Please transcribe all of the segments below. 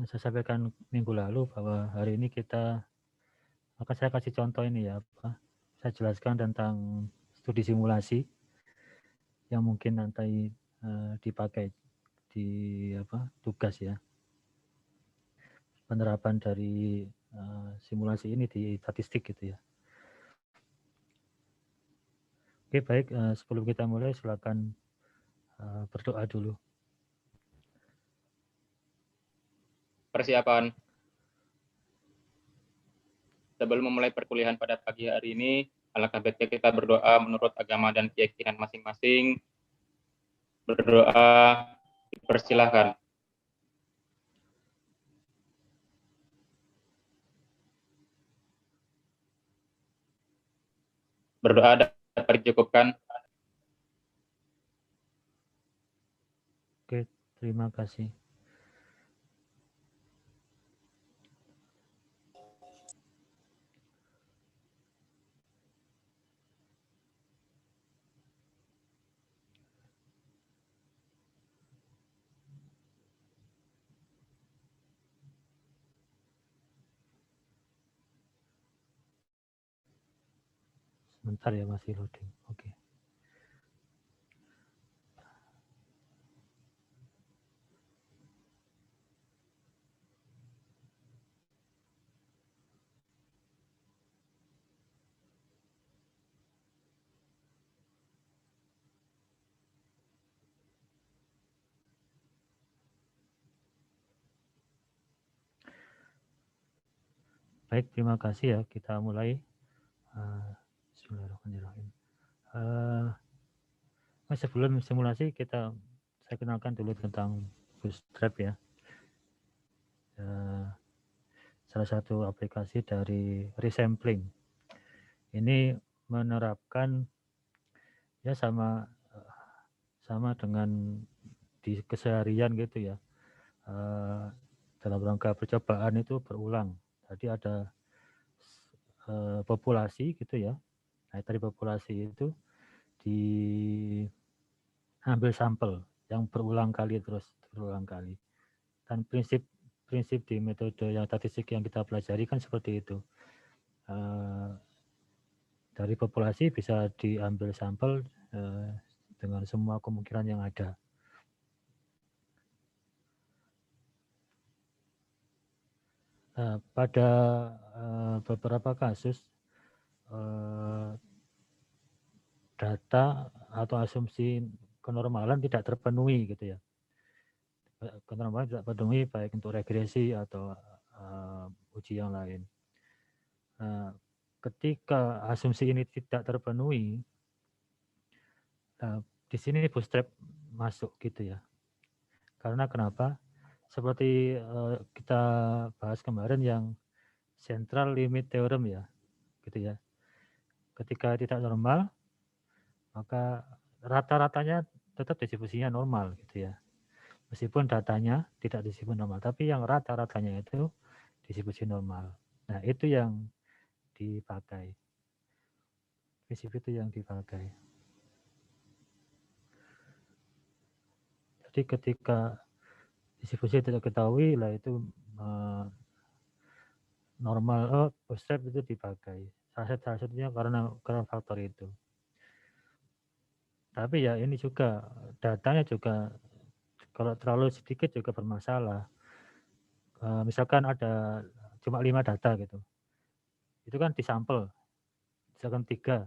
saya sampaikan minggu lalu bahwa hari ini saya kasih contoh ini ya, saya jelaskan tentang studi simulasi yang mungkin nanti dipakai di tugas ya, penerapan dari simulasi ini di statistik gitu ya. Oke, baik, sebelum kita mulai silakan berdoa dulu. Persiapan. Sebelum memulai perkuliahan pada pagi hari ini, alangkah baiknya kita berdoa menurut agama dan keyakinan masing-masing. Berdoa, dipersilahkan. Berdoa dapat dicukupkan. Oke, terima kasih. Sebentar ya, masih loading. Oke. Baik, terima kasih ya. Kita mulai. Bismillahirrahmanirrahim. Sebelum simulasi saya kenalkan dulu tentang Bootstrap ya. Salah satu aplikasi dari resampling. Ini menerapkan ya sama dengan di keseharian gitu ya. Dalam rangka percobaan itu berulang. Jadi ada populasi gitu ya. Nah, dari populasi itu diambil sampel yang berulang kali. Dan prinsip di metode yang statistik yang kita pelajari kan seperti itu. Dari populasi bisa diambil sampel dengan semua kemungkinan yang ada. Pada beberapa kasus data atau asumsi kenormalan tidak terpenuhi gitu ya. Kenormalan tidak terpenuhi baik untuk regresi atau uji yang lain. Ketika asumsi ini tidak terpenuhi, di sini Bootstrap masuk gitu ya. Karena kenapa? Seperti kita bahas kemarin yang central limit theorem ya, gitu ya. Ketika tidak normal, maka rata-ratanya tetap distribusinya normal gitu ya. Meskipun datanya tidak distribusi normal, tapi yang rata-ratanya itu distribusi normal. Nah, itu yang dipakai. Prinsip itu yang dipakai. Jadi ketika distribusi tidak ketahui, lah itu normal, Bootstrap itu dipakai. Salah satunya karena faktor itu. Tapi ya ini juga datanya juga kalau terlalu sedikit juga bermasalah. Misalkan ada cuma 5 data gitu, itu kan disampel, misalkan 3,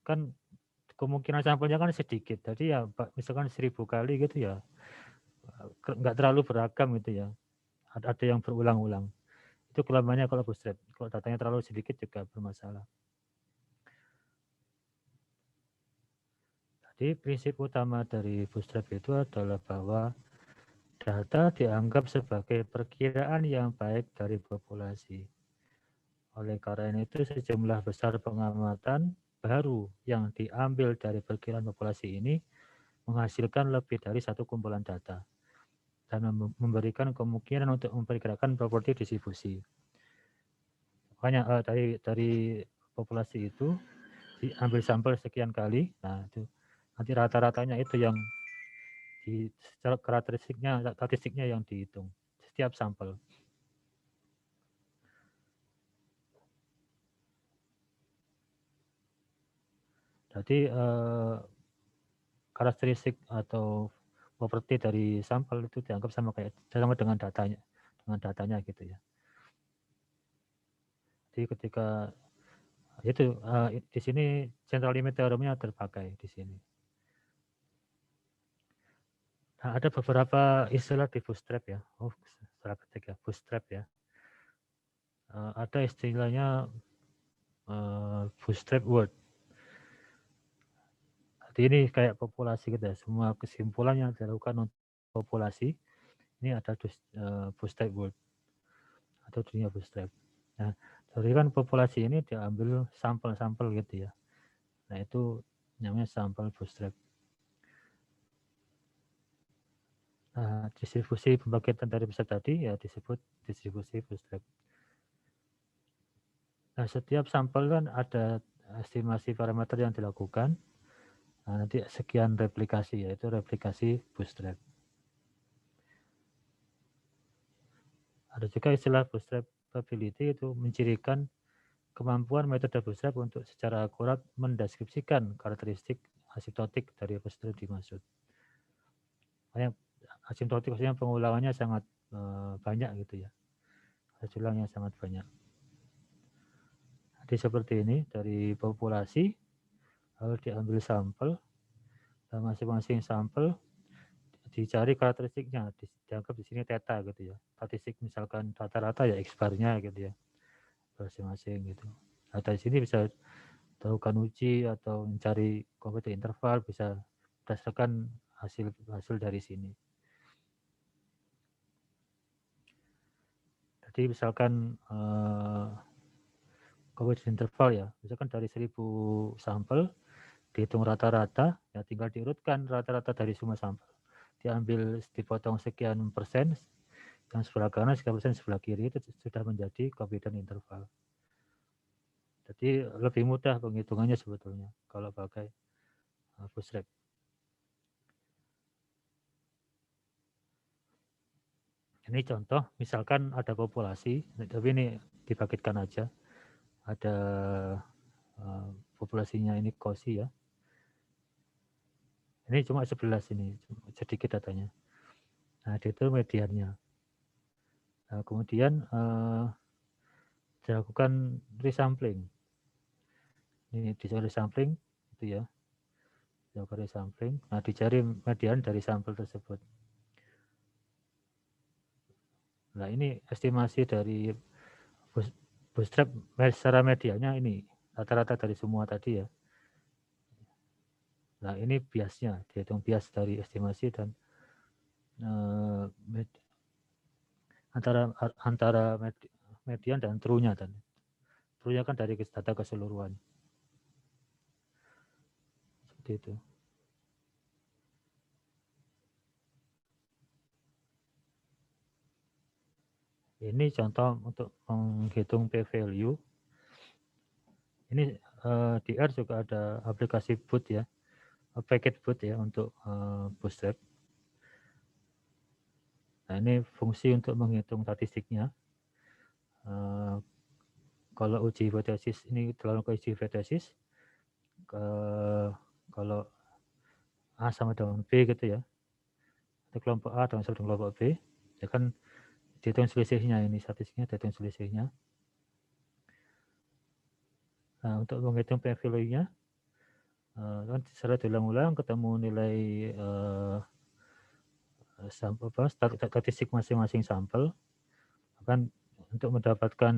kan kemungkinan sampelnya kan sedikit. Jadi ya misalkan 1000 kali gitu ya, nggak terlalu beragam gitu ya. Ada yang berulang-ulang. Itu kelemahannya kalau Bootstrap. Kalau datanya terlalu sedikit juga bermasalah. Jadi prinsip utama dari Bootstrap itu adalah bahwa data dianggap sebagai perkiraan yang baik dari populasi. Oleh karena itu sejumlah besar pengamatan baru yang diambil dari perkiraan populasi ini menghasilkan lebih dari satu kumpulan data dan memberikan kemungkinan untuk memperkirakan properti distribusi. Makanya dari populasi itu diambil sampel sekian kali, nah itu nanti rata-ratanya itu yang di secara karakteristiknya, statistiknya yang dihitung setiap sampel. Jadi karakteristik atau properti dari sampel itu dianggap sama dengan datanya gitu ya. Jadi ketika itu di sini central limit theoremnya terpakai di sini. Nah, ada beberapa istilah di bootstrap ya. Oh, salah ketik ya, bootstrap ya. Ada istilahnya bootstrap word. Jadi ini kayak populasi gitu ya. Semua kesimpulan yang dilakukan untuk populasi ini ada bootstrap word atau dunia bootstrap. Nah, jadi kan populasi ini diambil sampel-sampel gitu ya. Nah, itu namanya sampel bootstrap. Nah, distribusi pembagian dari pusat tadi ya disebut distribusi bootstrap. Nah, setiap sampel kan ada estimasi parameter yang dilakukan. Nah, nanti sekian replikasi, yaitu replikasi bootstrap. Ada juga istilah bootstrapability, itu mencirikan kemampuan metode bootstrap untuk secara akurat mendeskripsikan karakteristik asimptotik dari bootstrap dimaksud. Asimptotik maksudnya pengulangannya sangat banyak gitu ya. Hasil ulangnya sangat banyak. Jadi seperti ini, dari populasi lalu diambil sampel, dan masing-masing sampel dicari karakteristiknya, dianggap di sini theta gitu ya. Statistik misalkan rata-rata ya X-bar-nya gitu ya, masing-masing gitu. Nah, dari sini bisa melakukan uji atau mencari komputer interval, bisa berdasarkan hasil dari sini. Jadi misalkan komputer interval ya, misalkan dari 1000 sampel dihitung rata-rata, ya tinggal diurutkan rata-rata dari semua sampel. Diambil, dipotong sekian persen, yang sebelah kanan, sekian persen sebelah kiri, itu sudah menjadi confidence interval. Jadi lebih mudah penghitungannya sebetulnya kalau pakai bootstrap. Ini contoh, misalkan ada populasi, tapi ini dibangkitkan aja. Ada populasinya ini Kosi ya. Ini cuma 11 ini, sedikit datanya. Nah, itu mediannya. Nah, kemudian dilakukan resampling. Ini dicari resampling, itu ya. Dilakukan resampling. Nah, dicari median dari sampel tersebut. Nah, ini estimasi dari bootstrap secara medianya ini rata-rata dari semua tadi ya. Nah, ini biasnya, dihitung bias dari estimasi dan antara median dan true-nya, dan true-nya kan dari data keseluruhan. Seperti itu. Ini contoh untuk menghitung p-value. Ini di R juga ada aplikasi boot ya, packet boot ya untuk bootstrap. Nah, ini fungsi untuk menghitung statistiknya. Kalau uji hipotesis ini terlalu ke uji hipotesis, kalau A sama dengan B gitu ya, atau kelompok A sama dengan kelompok B, ya kan dihitung selisihnya, ini statistiknya dihitung selisihnya. Nah, untuk menghitung p-value-nya, kan secara diulang-ulang ketemu nilai statistik masing-masing sampel, kan untuk mendapatkan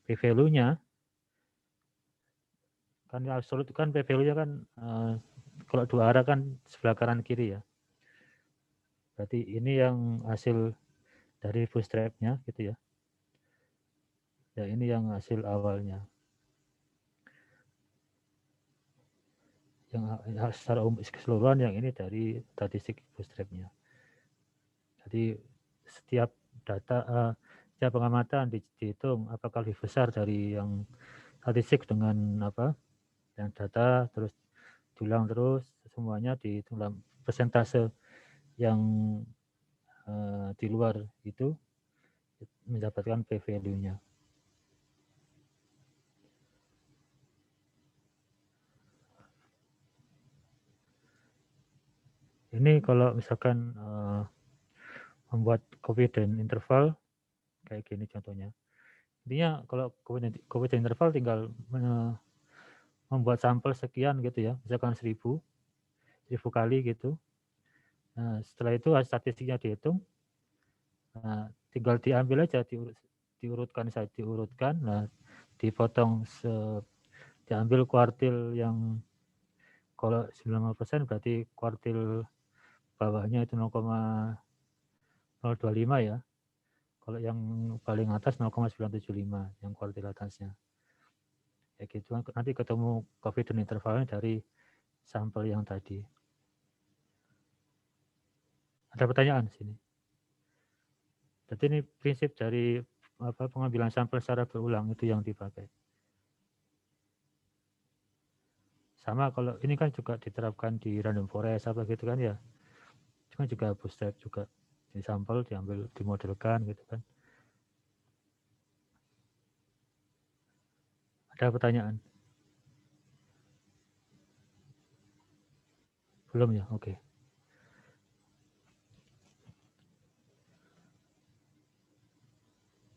p-value-nya, kan absolut kan p-value-nya kan kalau dua arah kan sebelah kanan kiri ya. Berarti ini yang hasil dari bootstrap-nya gitu ya. Ya, ini yang hasil awalnya. Yang secara keseluruhan yang ini dari statistik bootstrap-nya. Jadi setiap data, setiap pengamatan dihitung apakah lebih besar dari yang statistik dengan yang data, terus diulang terus semuanya dihitung dalam persentase yang di luar itu mendapatkan p-value-nya. ini kalau misalkan membuat confidence interval kayak gini contohnya. Intinya kalau confidence interval tinggal membuat sampel sekian gitu ya, misalkan 1000 kali gitu. Nah, setelah itu statistiknya dihitung, nah, tinggal diambil aja, diurutkan, nah, dipotong, diambil kuartil yang kalau 90% berarti kuartil bawahnya itu 0,025 ya. Kalau yang paling atas 0,975 yang kuartil atasnya. Ya gitu, nanti ketemu confidence intervalnya dari sampel yang tadi. Ada pertanyaan di sini? Jadi ini prinsip dari pengambilan sampel secara berulang itu yang dipakai. Sama kalau ini kan juga diterapkan di random forest apa gitu kan ya. Cuma juga bootstrap juga. Di sampel diambil, dimodelkan gitu kan. Ada pertanyaan? Belum ya? Oke.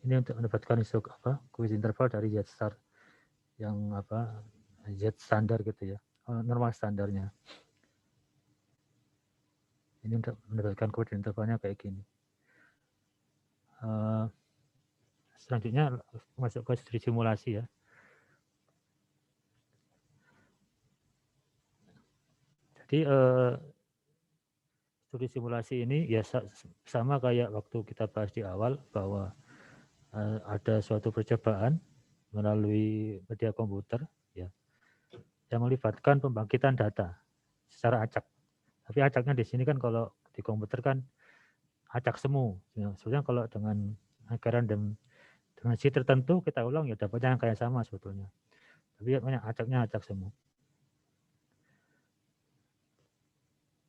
Ini untuk mendapatkan isu quiz interval dari Z star yang Z standar gitu ya, normal standarnya. Ini untuk mendapatkan quiz intervalnya kayak gini. Selanjutnya masuk ke studi simulasi ya. Jadi studi simulasi ini ya sama kayak waktu kita bahas di awal bahwa ada suatu percobaan melalui media komputer ya yang melibatkan pembangkitan data secara acak. Tapi acaknya di sini kan kalau di komputer kan acak semu. Ya, sebenarnya kalau dengan angka random dengan si tertentu kita ulang ya dapatnya angka yang sama sebetulnya. Tapi acaknya acak semu.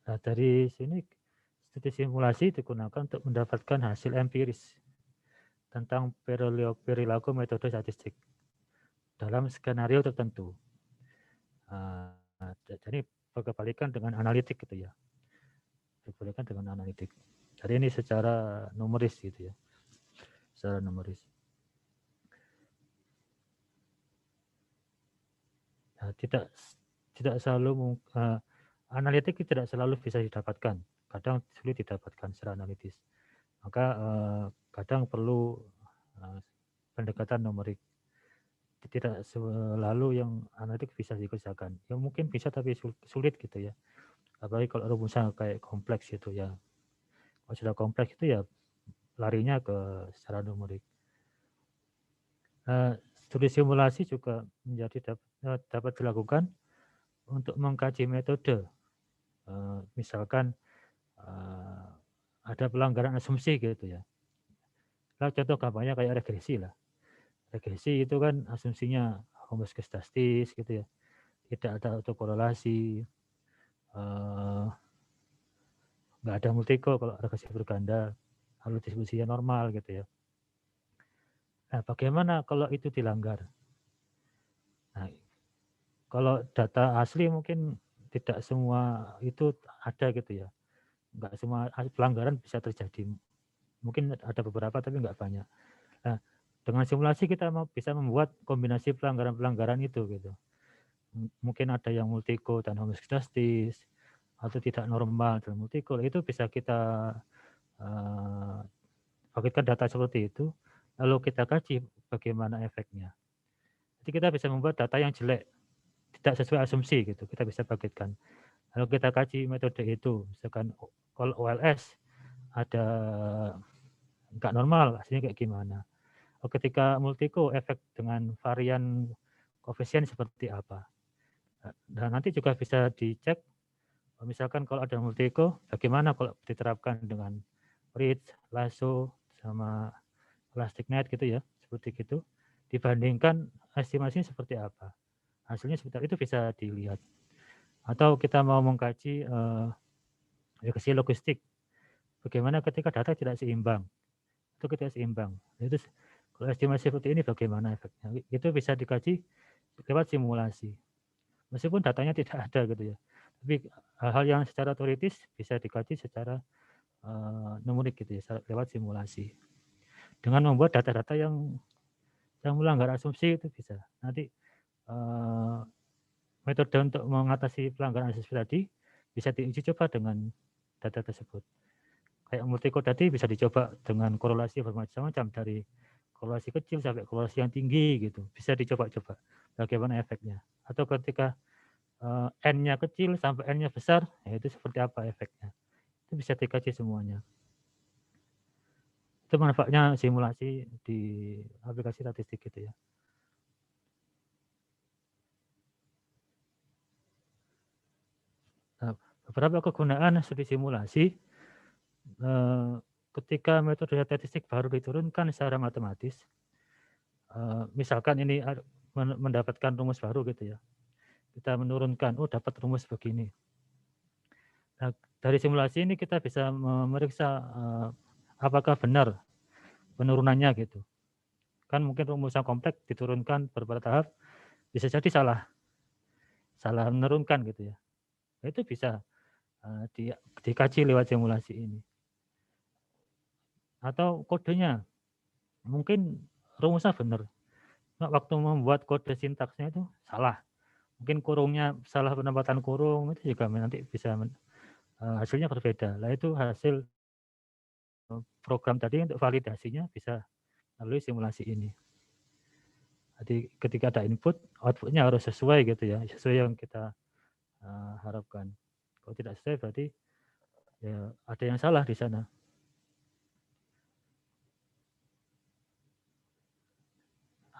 Nah, dari sini studi simulasi digunakan untuk mendapatkan hasil empiris tentang perilaku metode statistik dalam skenario tertentu. Jadi berkebalikan dengan analitik gitu ya. Berkebalikan dengan analitik. Jadi ini secara numeris gitu ya. Secara numeris. Nah, tidak selalu analitik tidak selalu bisa didapatkan. Kadang sulit didapatkan secara analitis. Maka kadang perlu pendekatan numerik. Tidak selalu yang analitik bisa dikerjakan. Ya mungkin bisa tapi sulit gitu ya. Apalagi kalau rumusnya kayak kompleks gitu ya. Kalau sudah kompleks itu ya larinya ke secara numerik. Studi simulasi juga menjadi dapat dilakukan untuk mengkaji metode. Misalkan ada pelanggaran asumsi gitu ya. Nah, contoh gampangnya kayak regresi lah. Regresi itu kan asumsinya homoskestastis gitu ya. Tidak ada autokorelasi, nggak ada multiko kalau regresi berganda, lalu distribusinya normal gitu ya. Nah, bagaimana kalau itu dilanggar? Nah, kalau data asli mungkin tidak semua itu ada gitu ya. Nggak semua pelanggaran bisa terjadi. Mungkin ada beberapa tapi nggak banyak. Nah, dengan simulasi kita bisa membuat kombinasi pelanggaran-pelanggaran itu gitu. Mungkin ada yang multiko dan homoskestastis atau tidak normal dan multiko. Itu bisa kita paketkan data seperti itu, lalu kita kaji bagaimana efeknya. Jadi kita bisa membuat data yang jelek, tidak sesuai asumsi gitu, kita bisa paketkan. Lalu kita kaji metode itu, misalkan kalau OLS ada nggak normal, hasilnya kayak gimana. Ketika multiko efek dengan varian koefisien seperti apa. Dan nanti juga bisa dicek, misalkan kalau ada multiko, bagaimana kalau diterapkan dengan Ritz, lasso, sama elastic net gitu ya, seperti gitu. Dibandingkan estimasinya seperti apa. Hasilnya seperti itu bisa dilihat. Atau kita mau mengkaji regresi logistik. Bagaimana ketika data tidak seimbang. Itu tidak seimbang. Itu kalau estimasi seperti ini bagaimana efeknya. Itu bisa dikaji lewat simulasi. Meskipun datanya tidak ada gitu ya. Tapi hal-hal yang secara teoritis bisa dikaji secara numerik gitu ya, lewat simulasi. Dengan membuat data-data yang melanggar asumsi itu bisa. Nanti metode untuk mengatasi pelanggaran asumsi tadi bisa diuji coba dengan data tersebut. Kayak multicode tadi bisa dicoba dengan korelasi bermacam-macam, dari korelasi kecil sampai korelasi yang tinggi gitu. Bisa dicoba-coba bagaimana efeknya. Atau ketika N-nya kecil sampai N-nya besar, ya itu seperti apa efeknya. Itu bisa dikaji semuanya. Itu manfaatnya simulasi di aplikasi statistik gitu ya. Nah, beberapa kegunaan studi simulasi, ketika metode statistik baru diturunkan secara matematis, misalkan ini mendapatkan rumus baru gitu ya, kita menurunkan, oh dapat rumus begini. Nah, dari simulasi ini kita bisa memeriksa apakah benar penurunannya gitu. Kan mungkin rumus yang kompleks diturunkan beberapa tahap, bisa jadi salah menurunkan gitu ya. Nah, itu bisa dikaji lewat simulasi ini. Atau kodenya, mungkin rumusnya benar. Nah, waktu membuat kode sintaksnya itu salah. Mungkin kurungnya salah penempatan kurung, itu juga nanti bisa hasilnya berbeda. Nah, itu hasil program tadi untuk validasinya bisa melalui simulasi ini. Jadi ketika ada input, outputnya harus sesuai gitu ya, sesuai yang kita harapkan. Kalau tidak sesuai berarti ya ada yang salah di sana.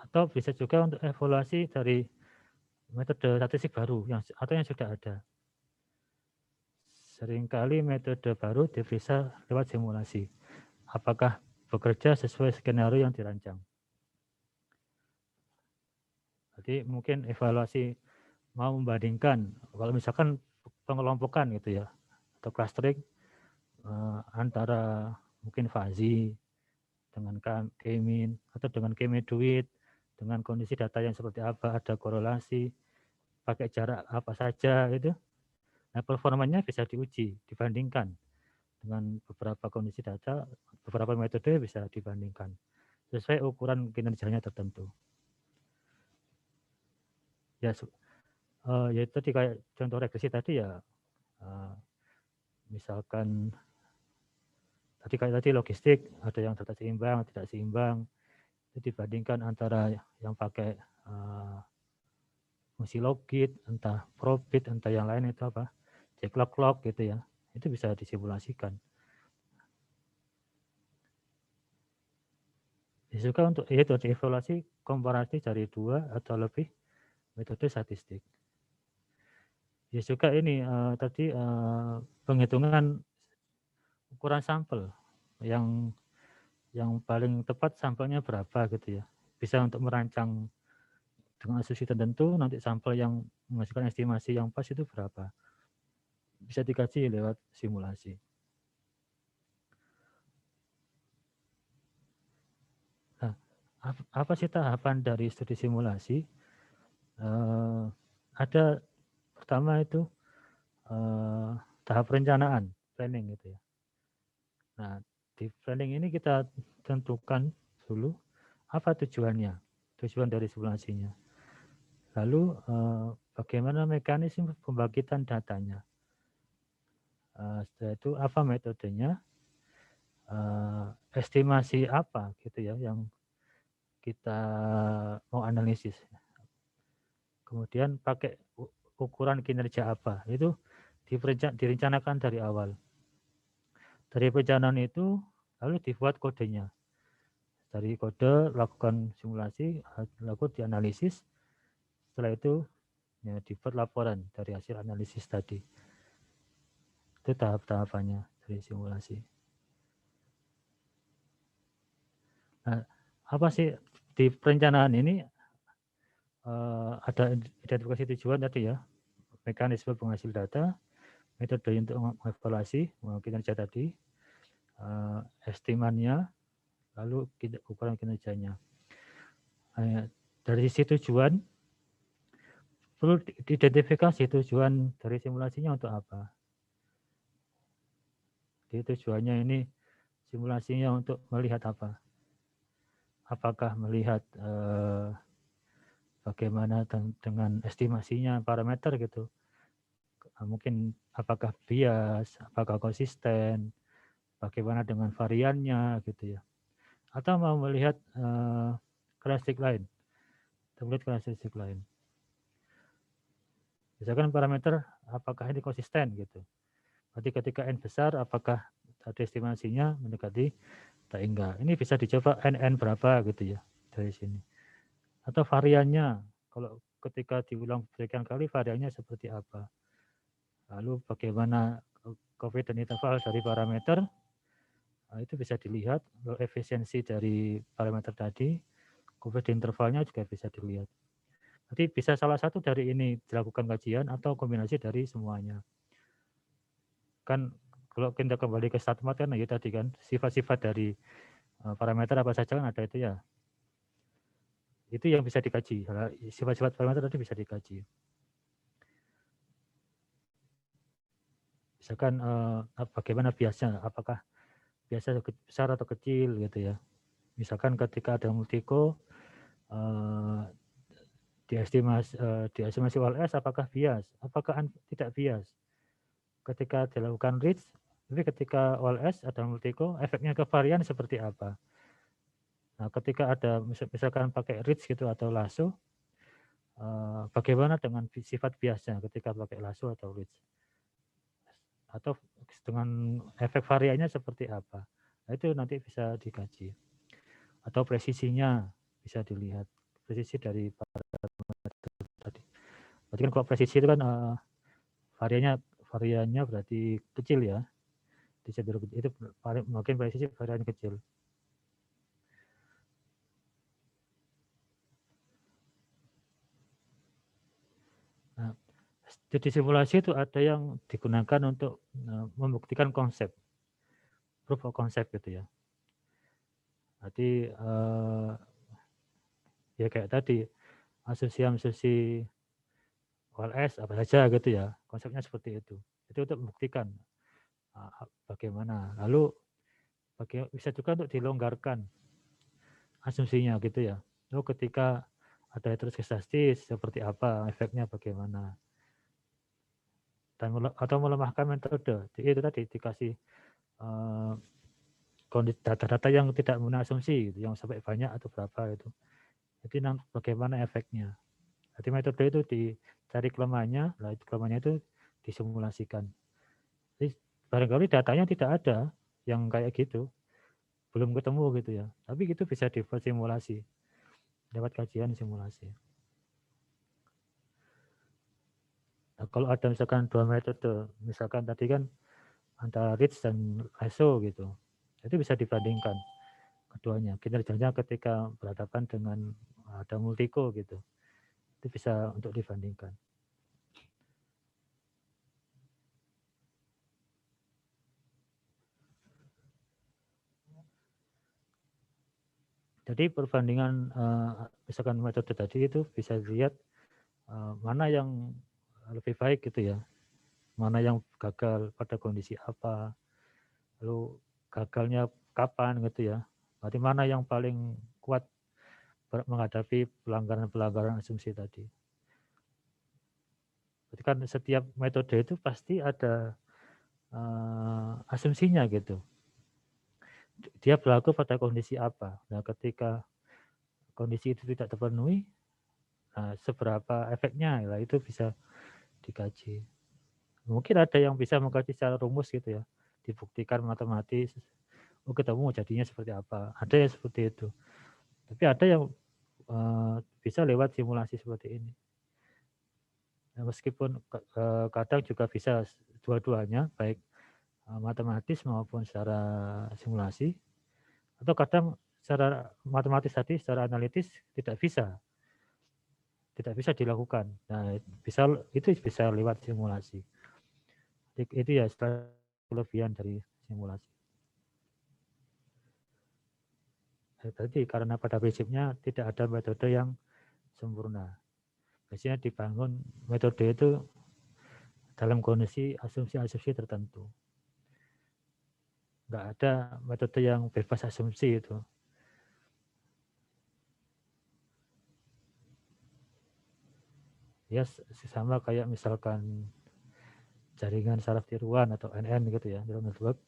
Atau bisa juga untuk evaluasi dari metode statistik baru atau yang sudah ada. Seringkali metode baru diperiksa lewat simulasi. Apakah bekerja sesuai skenario yang dirancang. Jadi mungkin evaluasi mau membandingkan, kalau misalkan pengelompokan gitu ya, atau clustering antara mungkin fuzzy dengan k-mean atau dengan k-mean duit, dengan kondisi data yang seperti apa, ada korelasi, pakai jarak apa saja gitu. Nah, performanya bisa diuji, dibandingkan dengan beberapa kondisi data, beberapa metode bisa dibandingkan sesuai ukuran kinerjanya tertentu. Ya, ya tadi kayak contoh regresi tadi ya, misalkan tadi logistik, ada yang data seimbang, tidak seimbang, itu dibandingkan antara yang pakai fungsi logit, entah probit, entah yang lain itu apa, clock gitu ya, itu bisa disimulasikan. Bisa juga untuk itu evaluasi komparatif dari 2 atau lebih metode statistik. Ya juga ini tadi penghitungan ukuran sampel yang paling tepat sampelnya berapa gitu ya. Bisa untuk merancang dengan asumsi tertentu, nanti sampel yang menghasilkan estimasi yang pas itu berapa. Bisa dikaji lewat simulasi. Nah, apa sih tahapan dari studi simulasi? Ada pertama itu tahap perencanaan, planning gitu ya. Nah, di planning ini kita tentukan dulu apa tujuannya, tujuan dari simulasinya. Lalu bagaimana mekanisme pembangkitan datanya. Setelah itu apa metodenya, estimasi apa gitu ya yang kita mau analisis. Kemudian pakai ukuran kinerja apa, itu direncanakan dari awal. Dari perencanaan itu lalu dibuat kodenya. Dari kode lakukan simulasi, lakukan dianalisis. Setelah itu ya, dibuat laporan dari hasil analisis tadi. Itu tahap-tahapannya dari simulasi. Nah, apa sih di perencanaan ini ada identifikasi tujuan tadi ya, mekanisme penghasil data, metode untuk mengevaluasi kinerja tadi, estimannya, lalu ukuran kinerjanya. Dari sisi tujuan, perlu diidentifikasi tujuan dari simulasinya untuk apa. Jadi tujuannya ini simulasinya untuk melihat apa? Apakah melihat bagaimana dengan estimasinya parameter gitu? Mungkin apakah bias, apakah konsisten, bagaimana dengan variannya gitu ya? Atau mau melihat karakteristik lain, karakteristik lain. Misalkan parameter apakah ini konsisten gitu. Berarti ketika n besar apakah tadi estimasinya mendekati atau enggak. Ini bisa dicoba n berapa gitu ya dari sini. Atau variannya, kalau ketika diulang sekian kali variannya seperti apa. Lalu bagaimana confidence interval dari parameter, nah, itu bisa dilihat. Efisiensi dari parameter tadi, confidence intervalnya juga bisa dilihat. Jadi bisa salah satu dari ini dilakukan kajian atau kombinasi dari semuanya. Kan kalau kita kembali ke statement kan ya tadi kan sifat-sifat dari parameter apa saja kan ada itu ya. Itu yang bisa dikaji. Sifat-sifat parameter tadi bisa dikaji. Misalkan bagaimana biasnya, apakah biasa besar atau kecil gitu ya. Misalkan ketika ada multiko diestimasi OLS apakah bias, apakah tidak bias. Ketika dilakukan reach, tapi ketika OLS ada multiko, efeknya ke varian seperti apa. Nah, ketika ada misalkan pakai reach gitu atau lasso, bagaimana dengan sifat biasnya ketika pakai lasso atau reach. Atau dengan efek variannya seperti apa. Nah, itu nanti bisa dikaji. Atau presisinya bisa dilihat. Presisi dari parameter tadi. Berarti kan kalau presisi itu kan variannya berarti kecil ya. Itu mungkin presisi varian kecil. Nah, studi simulasi itu ada yang digunakan untuk membuktikan konsep. Proof of concept gitu ya. Berarti ya kayak tadi asumsi OLS apa saja gitu ya, konsepnya seperti itu untuk membuktikan bagaimana, lalu bisa juga untuk dilonggarkan asumsinya gitu ya. Ketika ada heteroskedastis seperti apa, efeknya bagaimana, dan atau melemahkan metode. Jadi itu tadi dikasih data-data yang tidak memenuhi asumsi gitu, yang sampai banyak atau berapa itu. Jadi bagaimana efeknya. Jadi metode itu dicari kelemahannya, lah kelemahannya itu disimulasikan. Jadi barangkali datanya tidak ada yang kayak gitu, belum ketemu gitu ya. Tapi itu bisa dibuat simulasi, dapat kajian simulasi. Nah, kalau ada misalkan dua metode, misalkan tadi kan antara Ritz dan Lasso gitu, itu bisa dibandingkan keduanya. Kinerjanya ketika berhadapan dengan ada multiko gitu, itu bisa untuk dibandingkan. Jadi perbandingan misalkan metode tadi itu bisa dilihat mana yang lebih baik gitu ya, mana yang gagal pada kondisi apa, lalu gagalnya kapan gitu ya. Berarti mana yang paling kuat menghadapi pelanggaran-pelanggaran asumsi tadi. Berarti kan setiap metode itu pasti ada asumsinya gitu. Dia berlaku pada kondisi apa. Nah, ketika kondisi itu tidak terpenuhi, nah, seberapa efeknya, nah, itu bisa dikaji. Mungkin ada yang bisa mengkaji secara rumus gitu ya, dibuktikan matematis, ketemu jadinya seperti apa. Ada yang seperti itu. Tapi ada yang bisa lewat simulasi seperti ini. Nah, meskipun kadang juga bisa dua-duanya, baik matematis maupun secara simulasi, atau kadang secara matematis tadi, secara analitis tidak bisa dilakukan. Nah, itu bisa lewat simulasi. Itu ya kelebihan dari simulasi. Tadi karena pada prinsipnya tidak ada metode yang sempurna. Biasanya dibangun metode itu dalam kondisi asumsi-asumsi tertentu. Nggak ada metode yang bebas asumsi itu. Ya sama kayak misalkan jaringan saraf tiruan atau NN gitu ya, neural network.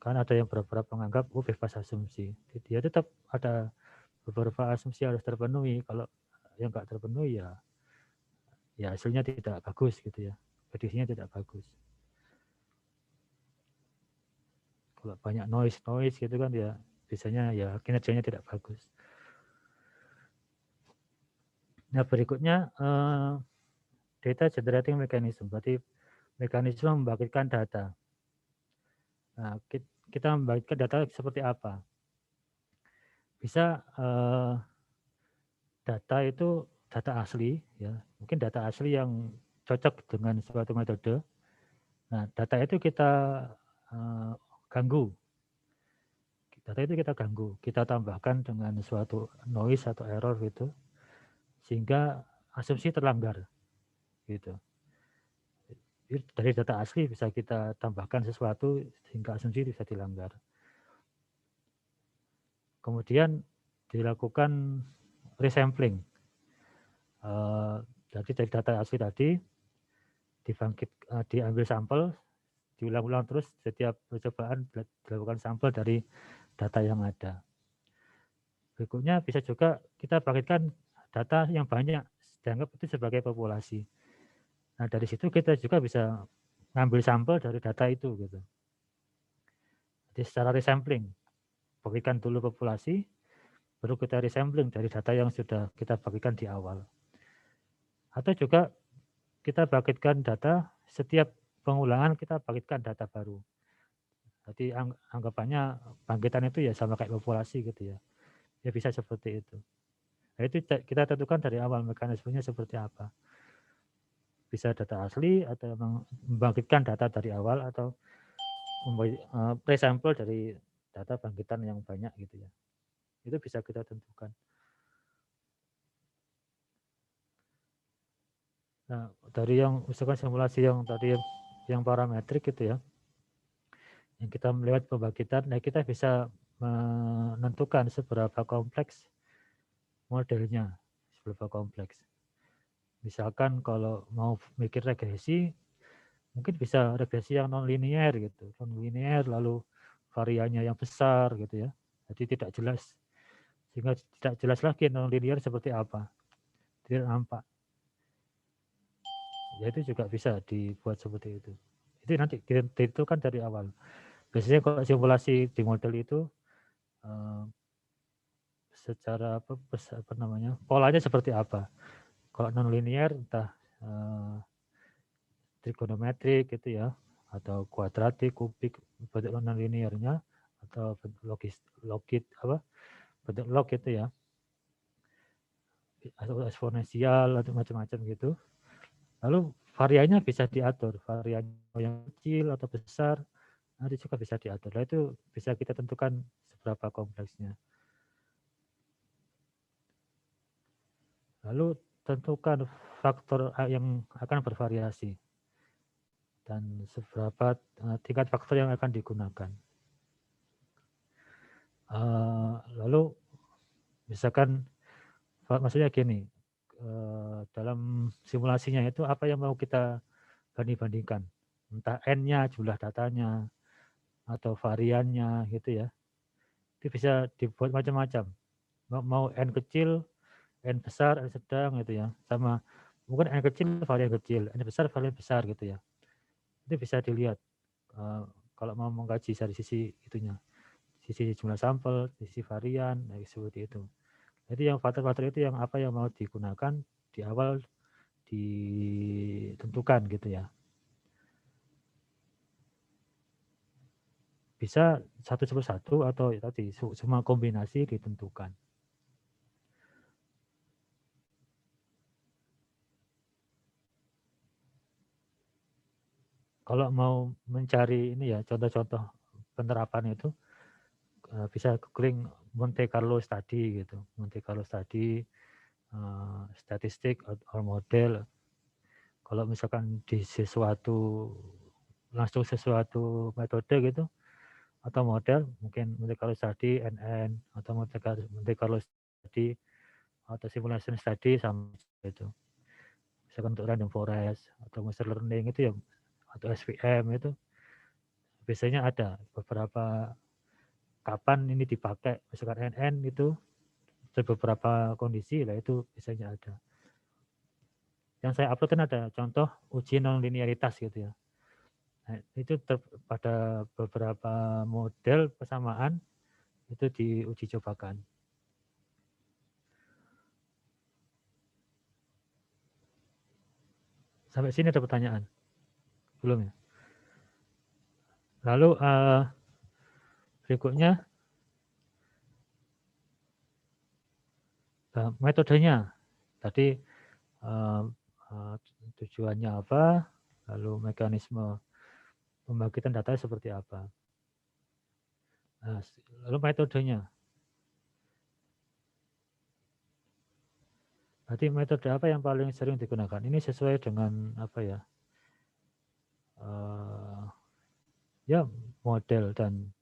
Kan ada yang beberapa menganggap bebas asumsi. Dia tetap ada beberapa asumsi harus terpenuhi. Kalau yang nggak terpenuhi ya hasilnya tidak bagus gitu ya. Prediksinya tidak bagus. Kalau banyak noise gitu kan ya biasanya ya kinerjanya tidak bagus. Nah berikutnya data generating mechanism, berarti mekanisme membangkitkan data. Nah kita membangkitkan data seperti apa? Bisa data itu data asli ya, mungkin data asli yang cocok dengan suatu metode. Nah data itu kita ganggu. Data itu kita ganggu, kita tambahkan dengan suatu noise atau error gitu, sehingga asumsi terlanggar gitu. Dari data asli bisa kita tambahkan sesuatu sehingga asumsi bisa dilanggar. Kemudian dilakukan resampling. Jadi dari data asli tadi diambil sampel, diulang-ulang terus setiap percobaan dilakukan sampel dari data yang ada. Berikutnya bisa juga kita bangkitkan data yang banyak, dianggap itu sebagai populasi. Nah dari situ kita juga bisa ngambil sampel dari data itu gitu. Jadi secara resampling, bagikan dulu populasi, baru kita resampling dari data yang sudah kita bagikan di awal. Atau juga kita bangkitkan data, setiap pengulangan kita bangkitkan data baru. Jadi anggapannya bangkitan itu ya sama kayak populasi gitu ya. Ya bisa seperti itu. Nah itu kita tentukan dari awal mekanismenya seperti apa. Bisa data asli atau membangkitkan data dari awal atau resampel dari data bangkitan yang banyak gitu ya. Itu bisa kita tentukan. Nah, dari yang misalkan simulasi yang tadi yang parametrik gitu ya, yang kita melihat pembangkitan, nah kita bisa menentukan seberapa kompleks modelnya, seberapa kompleks. Misalkan kalau mau mikir regresi, mungkin bisa regresi yang non-linear gitu, non-linear lalu variannya yang besar gitu ya, jadi tidak jelas, sehingga tidak jelas lagi non-linear seperti apa, tidak nampak. Ya itu juga bisa dibuat seperti itu. Itu nanti ditentukan dari awal. Biasanya kalau simulasi di model itu secara apa namanya, polanya seperti apa. Kalau non-linear entah trigonometrik gitu ya, atau kuadratik, kubik, bentuk non-linearnya, atau bentuk bentuk log gitu ya, atau eksponensial atau macam-macam gitu. Lalu variannya bisa diatur, varian yang kecil atau besar, nanti juga bisa diatur. Nah itu bisa kita tentukan seberapa kompleksnya. Lalu tentukan faktor yang akan bervariasi dan seberapa tingkat faktor yang akan digunakan. Lalu misalkan maksudnya gini, dalam simulasinya itu apa yang mau kita banding-bandingkan, entah n-nya, jumlah datanya, atau variannya gitu ya. Itu bisa dibuat macam-macam. Mau n kecil, n besar, n sedang gitu ya. Sama mungkin n kecil varian kecil, n besar varian besar gitu ya. Itu bisa dilihat kalau mau mengkaji dari sisi itunya, sisi jumlah sampel, sisi varian, seperti itu. Jadi yang faktor-faktor itu yang apa yang mau digunakan di awal ditentukan gitu ya. Bisa satu persatu atau tadi semua kombinasi ditentukan. Kalau mau mencari ini ya contoh-contoh penerapan itu bisa googling Monte Carlo Study gitu. Monte Carlo Study statistik atau model. Kalau misalkan di langsung sesuatu metode gitu atau model, mungkin Monte Carlo study, NN, atau Monte Carlo study atau simulation study sama itu. Misalkan untuk random forest atau machine learning itu ya, atau SVM itu biasanya ada beberapa kapan ini dipakai. Misalkan NN itu beberapa kondisi lah itu biasanya ada. Yang saya upload kan ada contoh uji nonlinearitas gitu ya. Nah, itu pada beberapa model persamaan itu diuji cobakan. Sampai sini ada pertanyaan? Belum ya? Lalu berikutnya metodenya. Tadi tujuannya apa, lalu mekanisme pembagian data seperti apa. Nah, lalu metodenya. Berarti metode apa yang paling sering digunakan? Ini sesuai dengan apa ya? Ya model dan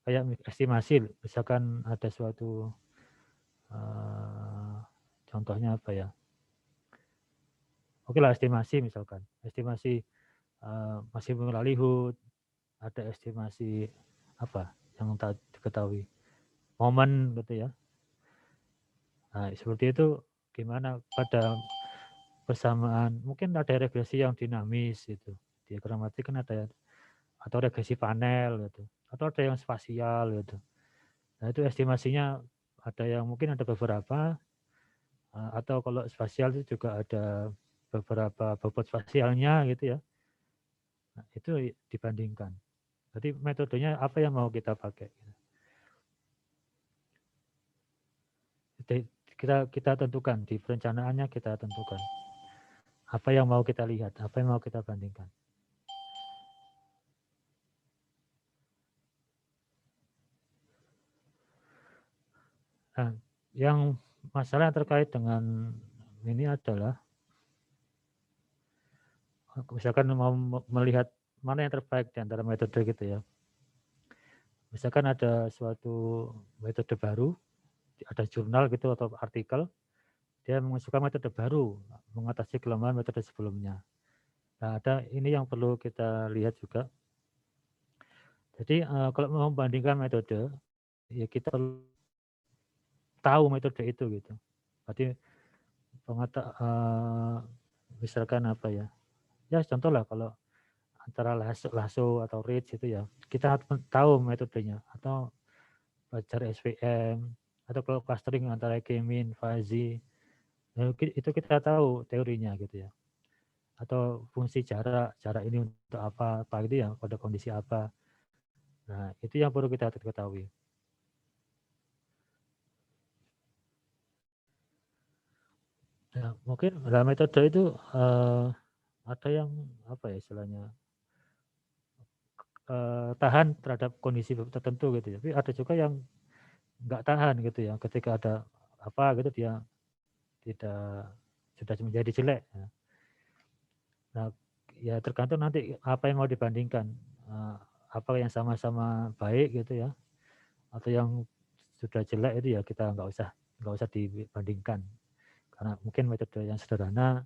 kayak estimasi. Misalkan ada suatu contohnya apa ya? Oke lah estimasi misalkan. Estimasi maksimum likelihood, ada estimasi apa yang tak diketahui. Momen gitu ya. Nah, seperti itu gimana pada persamaan, mungkin ada regresi yang dinamis gitu. Diagramatik kan ada atau regresi panel gitu. Atau ada yang spasial gitu. Nah, itu estimasinya ada yang mungkin ada beberapa atau kalau spasial itu juga ada beberapa bobot spasialnya gitu ya. Nah, itu dibandingkan. Jadi metodenya apa yang mau kita pakai. Kita tentukan di perencanaannya, kita tentukan apa yang mau kita lihat, apa yang mau kita bandingkan. Nah, yang masalah terkait dengan ini adalah misalkan mau melihat mana yang terbaik di antara metode gitu ya. Misalkan ada suatu metode baru, ada jurnal gitu atau artikel, dia mengusulkan metode baru mengatasi kelemahan metode sebelumnya. Nah, ada ini yang perlu kita lihat juga. Jadi kalau mau membandingkan metode, ya kita perlu tahu metode itu gitu. Berarti misalkan apa ya? Ya contoh lah kalau antara lasso atau reach itu ya, kita tahu metodenya atau belajar SVM atau kalau clustering antara K-mean, fuzzy, itu kita tahu teorinya gitu ya. Atau fungsi jarak ini untuk apa gitu ya, pada kondisi apa. Nah, itu yang perlu kita ketahui. Ya, mungkin dalam metode itu ada yang apa ya istilahnya tahan terhadap kondisi tertentu gitu ya. Tapi ada juga yang nggak tahan gitu ya. Ketika ada apa gitu dia tidak sudah menjadi jelek. Ya. Nah, ya tergantung nanti apa yang mau dibandingkan. Apa yang sama-sama baik gitu ya, atau yang sudah jelek itu ya kita nggak usah dibandingkan. Karena mungkin metode yang sederhana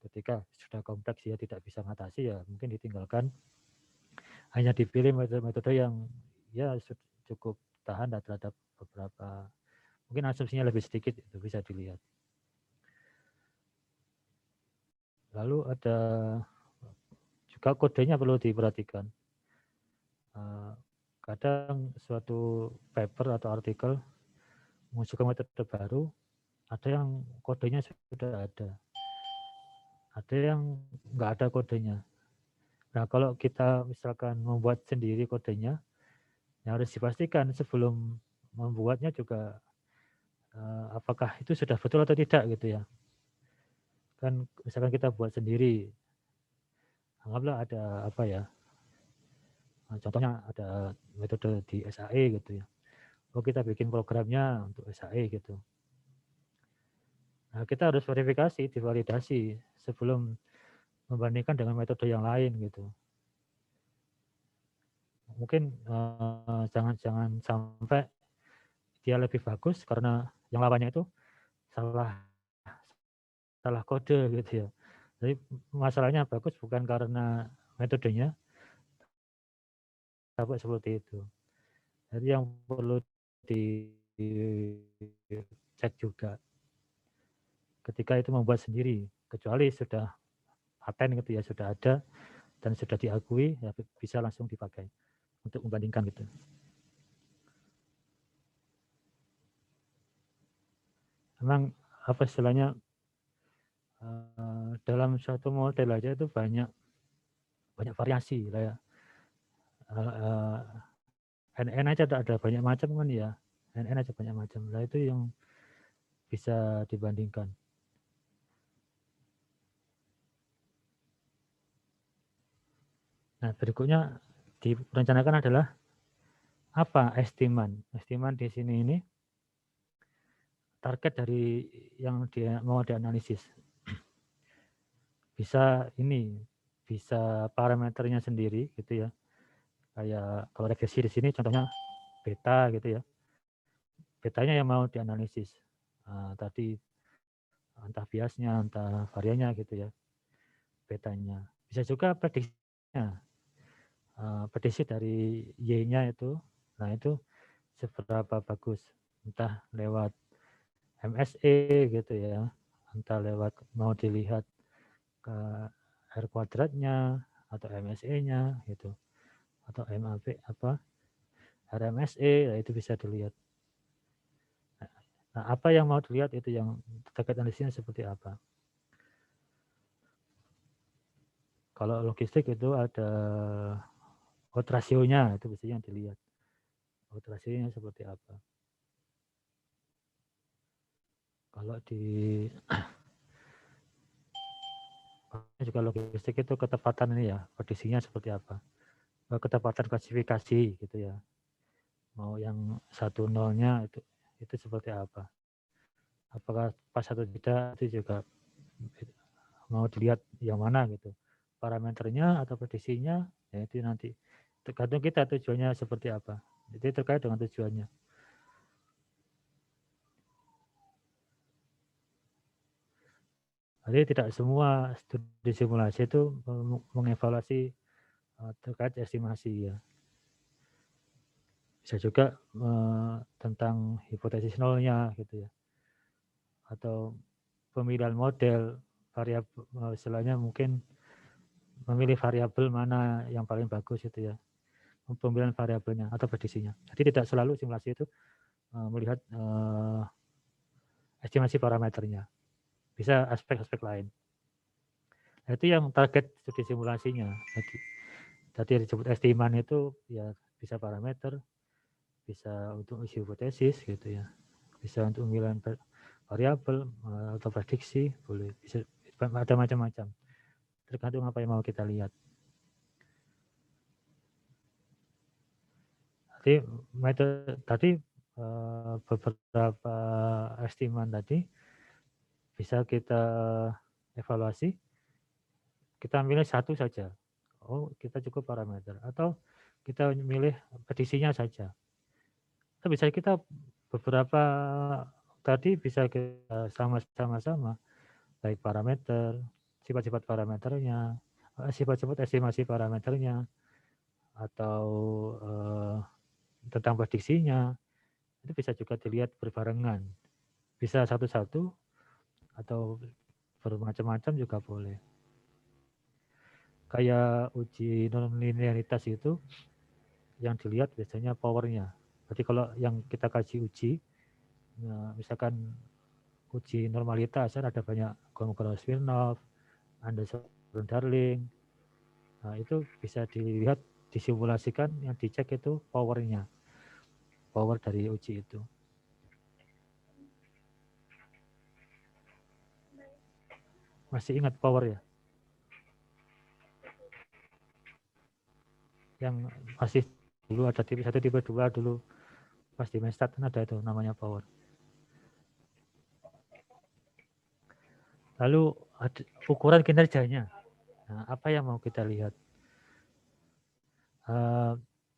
ketika sudah kompleks ya tidak bisa mengatasi ya mungkin ditinggalkan. Hanya dipilih metode-metode yang ya cukup tahan terhadap beberapa, mungkin asumsinya lebih sedikit itu bisa dilihat. Lalu ada juga kodenya perlu diperhatikan. Kadang suatu paper atau artikel mengusulkan metode baru, ada yang kodenya sudah ada yang nggak ada kodenya. Nah, kalau kita misalkan membuat sendiri kodenya, ya harus dipastikan sebelum membuatnya juga apakah itu sudah betul atau tidak gitu ya. Kan misalkan kita buat sendiri, anggaplah ada apa ya, contohnya ada metode di SAE gitu ya. Oh kita bikin programnya untuk SAE gitu. Nah, kita harus verifikasi, divalidasi sebelum membandingkan dengan metode yang lain gitu. Mungkin jangan sampai dia lebih bagus karena yang lawannya itu salah kode gitu ya. Jadi masalahnya bagus bukan karena metodenya, tapi seperti itu. Jadi yang perlu dicek juga ketika itu membuat sendiri, kecuali sudah paten gitu ya, sudah ada dan sudah diakui, ya bisa langsung dipakai untuk membandingkan gitu. Memang apa istilahnya, dalam suatu model aja itu banyak variasi lah ya. NN aja ada banyak macam kan ya, NN aja banyak macam. Nah itu yang bisa dibandingkan. Nah berikutnya direncanakan adalah apa estiman. Estiman di sini ini target dari yang dia mau dianalisis. Bisa ini, bisa parameternya sendiri gitu ya. Kayak kalau regresi di sini contohnya beta gitu ya. Betanya yang mau dianalisis. Tadi entah biasnya, entah variannya gitu ya. Betanya. Bisa juga prediksinya. Prediksi dari Y-nya itu. Nah, itu seberapa bagus. Entah lewat MSE gitu ya. Entah lewat mau dilihat ke R kuadratnya atau MSE-nya gitu. Atau MAP apa? RMSE, ya itu bisa dilihat. Nah, apa yang mau dilihat itu yang target analisisnya seperti apa. Kalau logistik itu ada odds ratio-nya, itu biasanya yang dilihat. Odds ratio-nya seperti apa. Kalau di juga logistik itu ketepatan ini ya, kondisinya seperti apa. Ketepatan klasifikasi gitu ya. Mau yang 1-0-nya itu seperti apa. Apakah pas atau tidak itu juga mau dilihat yang mana gitu. Parameternya atau prediksinya, ya itu nanti tergantung kita tujuannya seperti apa. Jadi terkait dengan tujuannya. Jadi tidak semua studi simulasi itu mengevaluasi terkait estimasi ya. Bisa juga tentang hipotesis nolnya gitu ya. Atau pemilihan model variabel, istilahnya mungkin memilih variabel mana yang paling bagus itu ya. Pemilihan variabelnya atau prediksinya. Jadi tidak selalu simulasi itu melihat estimasi parameternya. Bisa aspek-aspek lain. Nah, itu yang target studi simulasinya. Tadi disebut estiman itu ya bisa parameter, bisa untuk isi hipotesis gitu ya, bisa untuk pemilihan variabel atau prediksi, boleh, bisa ada macam-macam. Tergantung apa yang mau kita lihat. Jadi metode tadi beberapa estiman tadi bisa kita evaluasi. Kita milih satu saja. Oh, kita cukup parameter. Atau kita milih prediksinya saja. Atau bisa kita beberapa tadi bisa kita sama-sama, baik parameter, sifat-sifat parameternya, sifat-sifat estimasi parameternya, atau tentang prediksinya, itu bisa juga dilihat berbarengan. Bisa satu-satu atau bermacam-macam juga boleh. Kayak uji nonlinearitas itu yang dilihat biasanya powernya. Berarti kalau yang kita kaji uji, misalkan uji normalitas kan ada banyak Kolmogorov-Smirnov, Anderson-Darling. Nah, itu bisa dilihat, disimulasikan, yang dicek itu powernya. Power dari uji itu. Masih ingat power ya? Yang masih dulu ada tipe 1, tipe 2 dulu pas di Mestat ada itu namanya power. Lalu ukuran kinerjanya. Nah, apa yang mau kita lihat?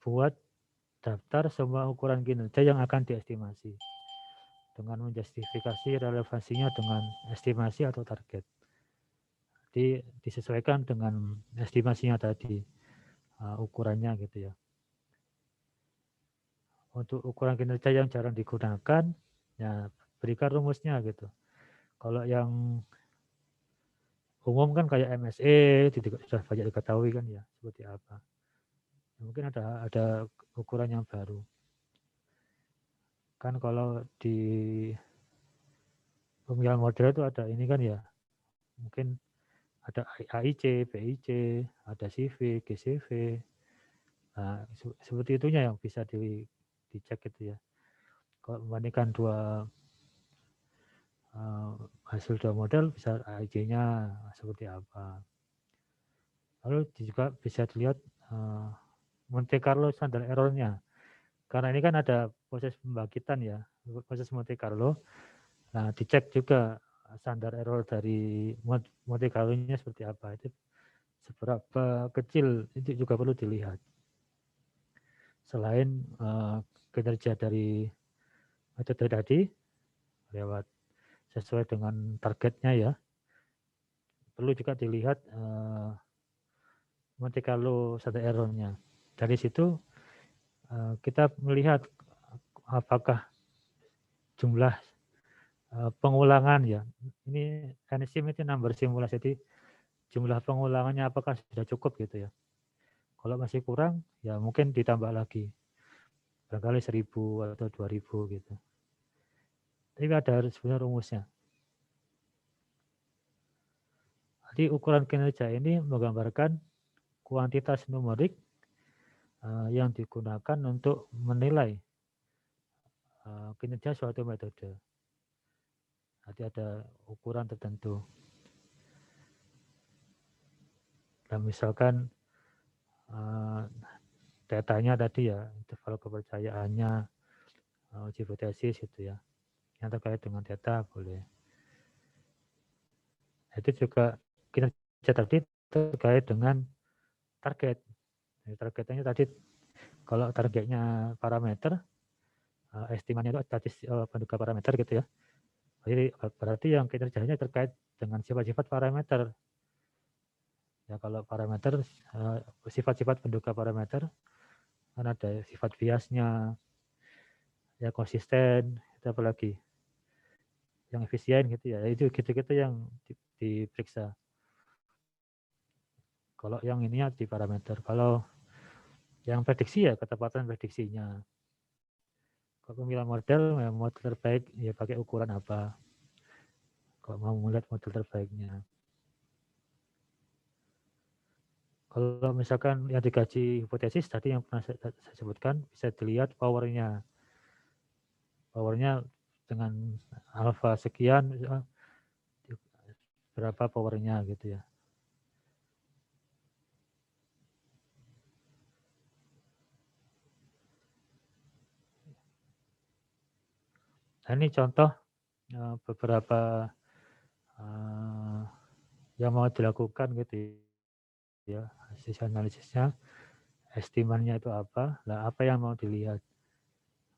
Buat daftar semua ukuran kinerja yang akan diestimasi dengan menjustifikasi relevansinya dengan estimasi atau target. Jadi disesuaikan dengan estimasinya tadi, ukurannya gitu ya. Untuk ukuran kinerja yang jarang digunakan, ya berikan rumusnya gitu. Kalau yang umum kan kayak MSE sudah banyak diketahui kan ya seperti apa. Mungkin ada ukuran yang baru. Kan kalau di pemilihan model itu ada ini kan ya, mungkin ada AIC, PIC, ada CV, GCV. Nah, seperti itunya yang bisa dicek gitu ya. Kalau membandingkan hasil dua model, bisa AIC-nya seperti apa. Lalu juga bisa dilihat Monte Carlo standar error-nya. Karena ini kan ada proses pembangkitan ya, proses Monte Carlo. Nah, dicek juga standar error dari Monte Carlo-nya seperti apa. Itu seberapa kecil itu juga perlu dilihat. Selain kinerja dari metode tadi lewat sesuai dengan targetnya ya, perlu juga dilihat Monte Carlo standar error-nya. Dari situ kita melihat apakah jumlah pengulangan ya. Ini NSIM itu number simulasi, jadi jumlah pengulangannya apakah sudah cukup gitu ya. Kalau masih kurang ya mungkin ditambah lagi. Barangkali 1000 atau 2000 gitu. Tapi ada sebenarnya rumusnya. Jadi ukuran kinerja ini menggambarkan kuantitas numerik yang digunakan untuk menilai kinerja suatu metode. Nanti ada ukuran tertentu. Dan misalkan datanya tadi ya, interval kepercayaannya, uji hipotesis itu ya, yang terkait dengan data boleh. Itu juga kinerja tadi terkait dengan target. Targetnya tadi kalau targetnya parameter, estimasinya itu statis penduga parameter gitu ya. Jadi berarti yang kinerjanya terkait dengan sifat-sifat parameter. Ya kalau parameter sifat-sifat penduga parameter kan ada sifat biasnya, ya konsisten, itu apalagi yang efisien gitu ya. Itu gitu-gitu yang diperiksa. Kalau yang ininya di parameter. Kalau yang prediksi ya ketepatan prediksinya. Kalau pemilihan model, ya model terbaik ya pakai ukuran apa. Kalau mau melihat model terbaiknya. Kalau misalkan yang dikaji hipotesis tadi yang pernah saya sebutkan, bisa dilihat powernya. Powernya dengan alfa sekian, berapa powernya gitu ya. Nah, ini contoh beberapa yang mau dilakukan gitu ya, hasil analisisnya, estimannya itu apa, lah apa yang mau dilihat.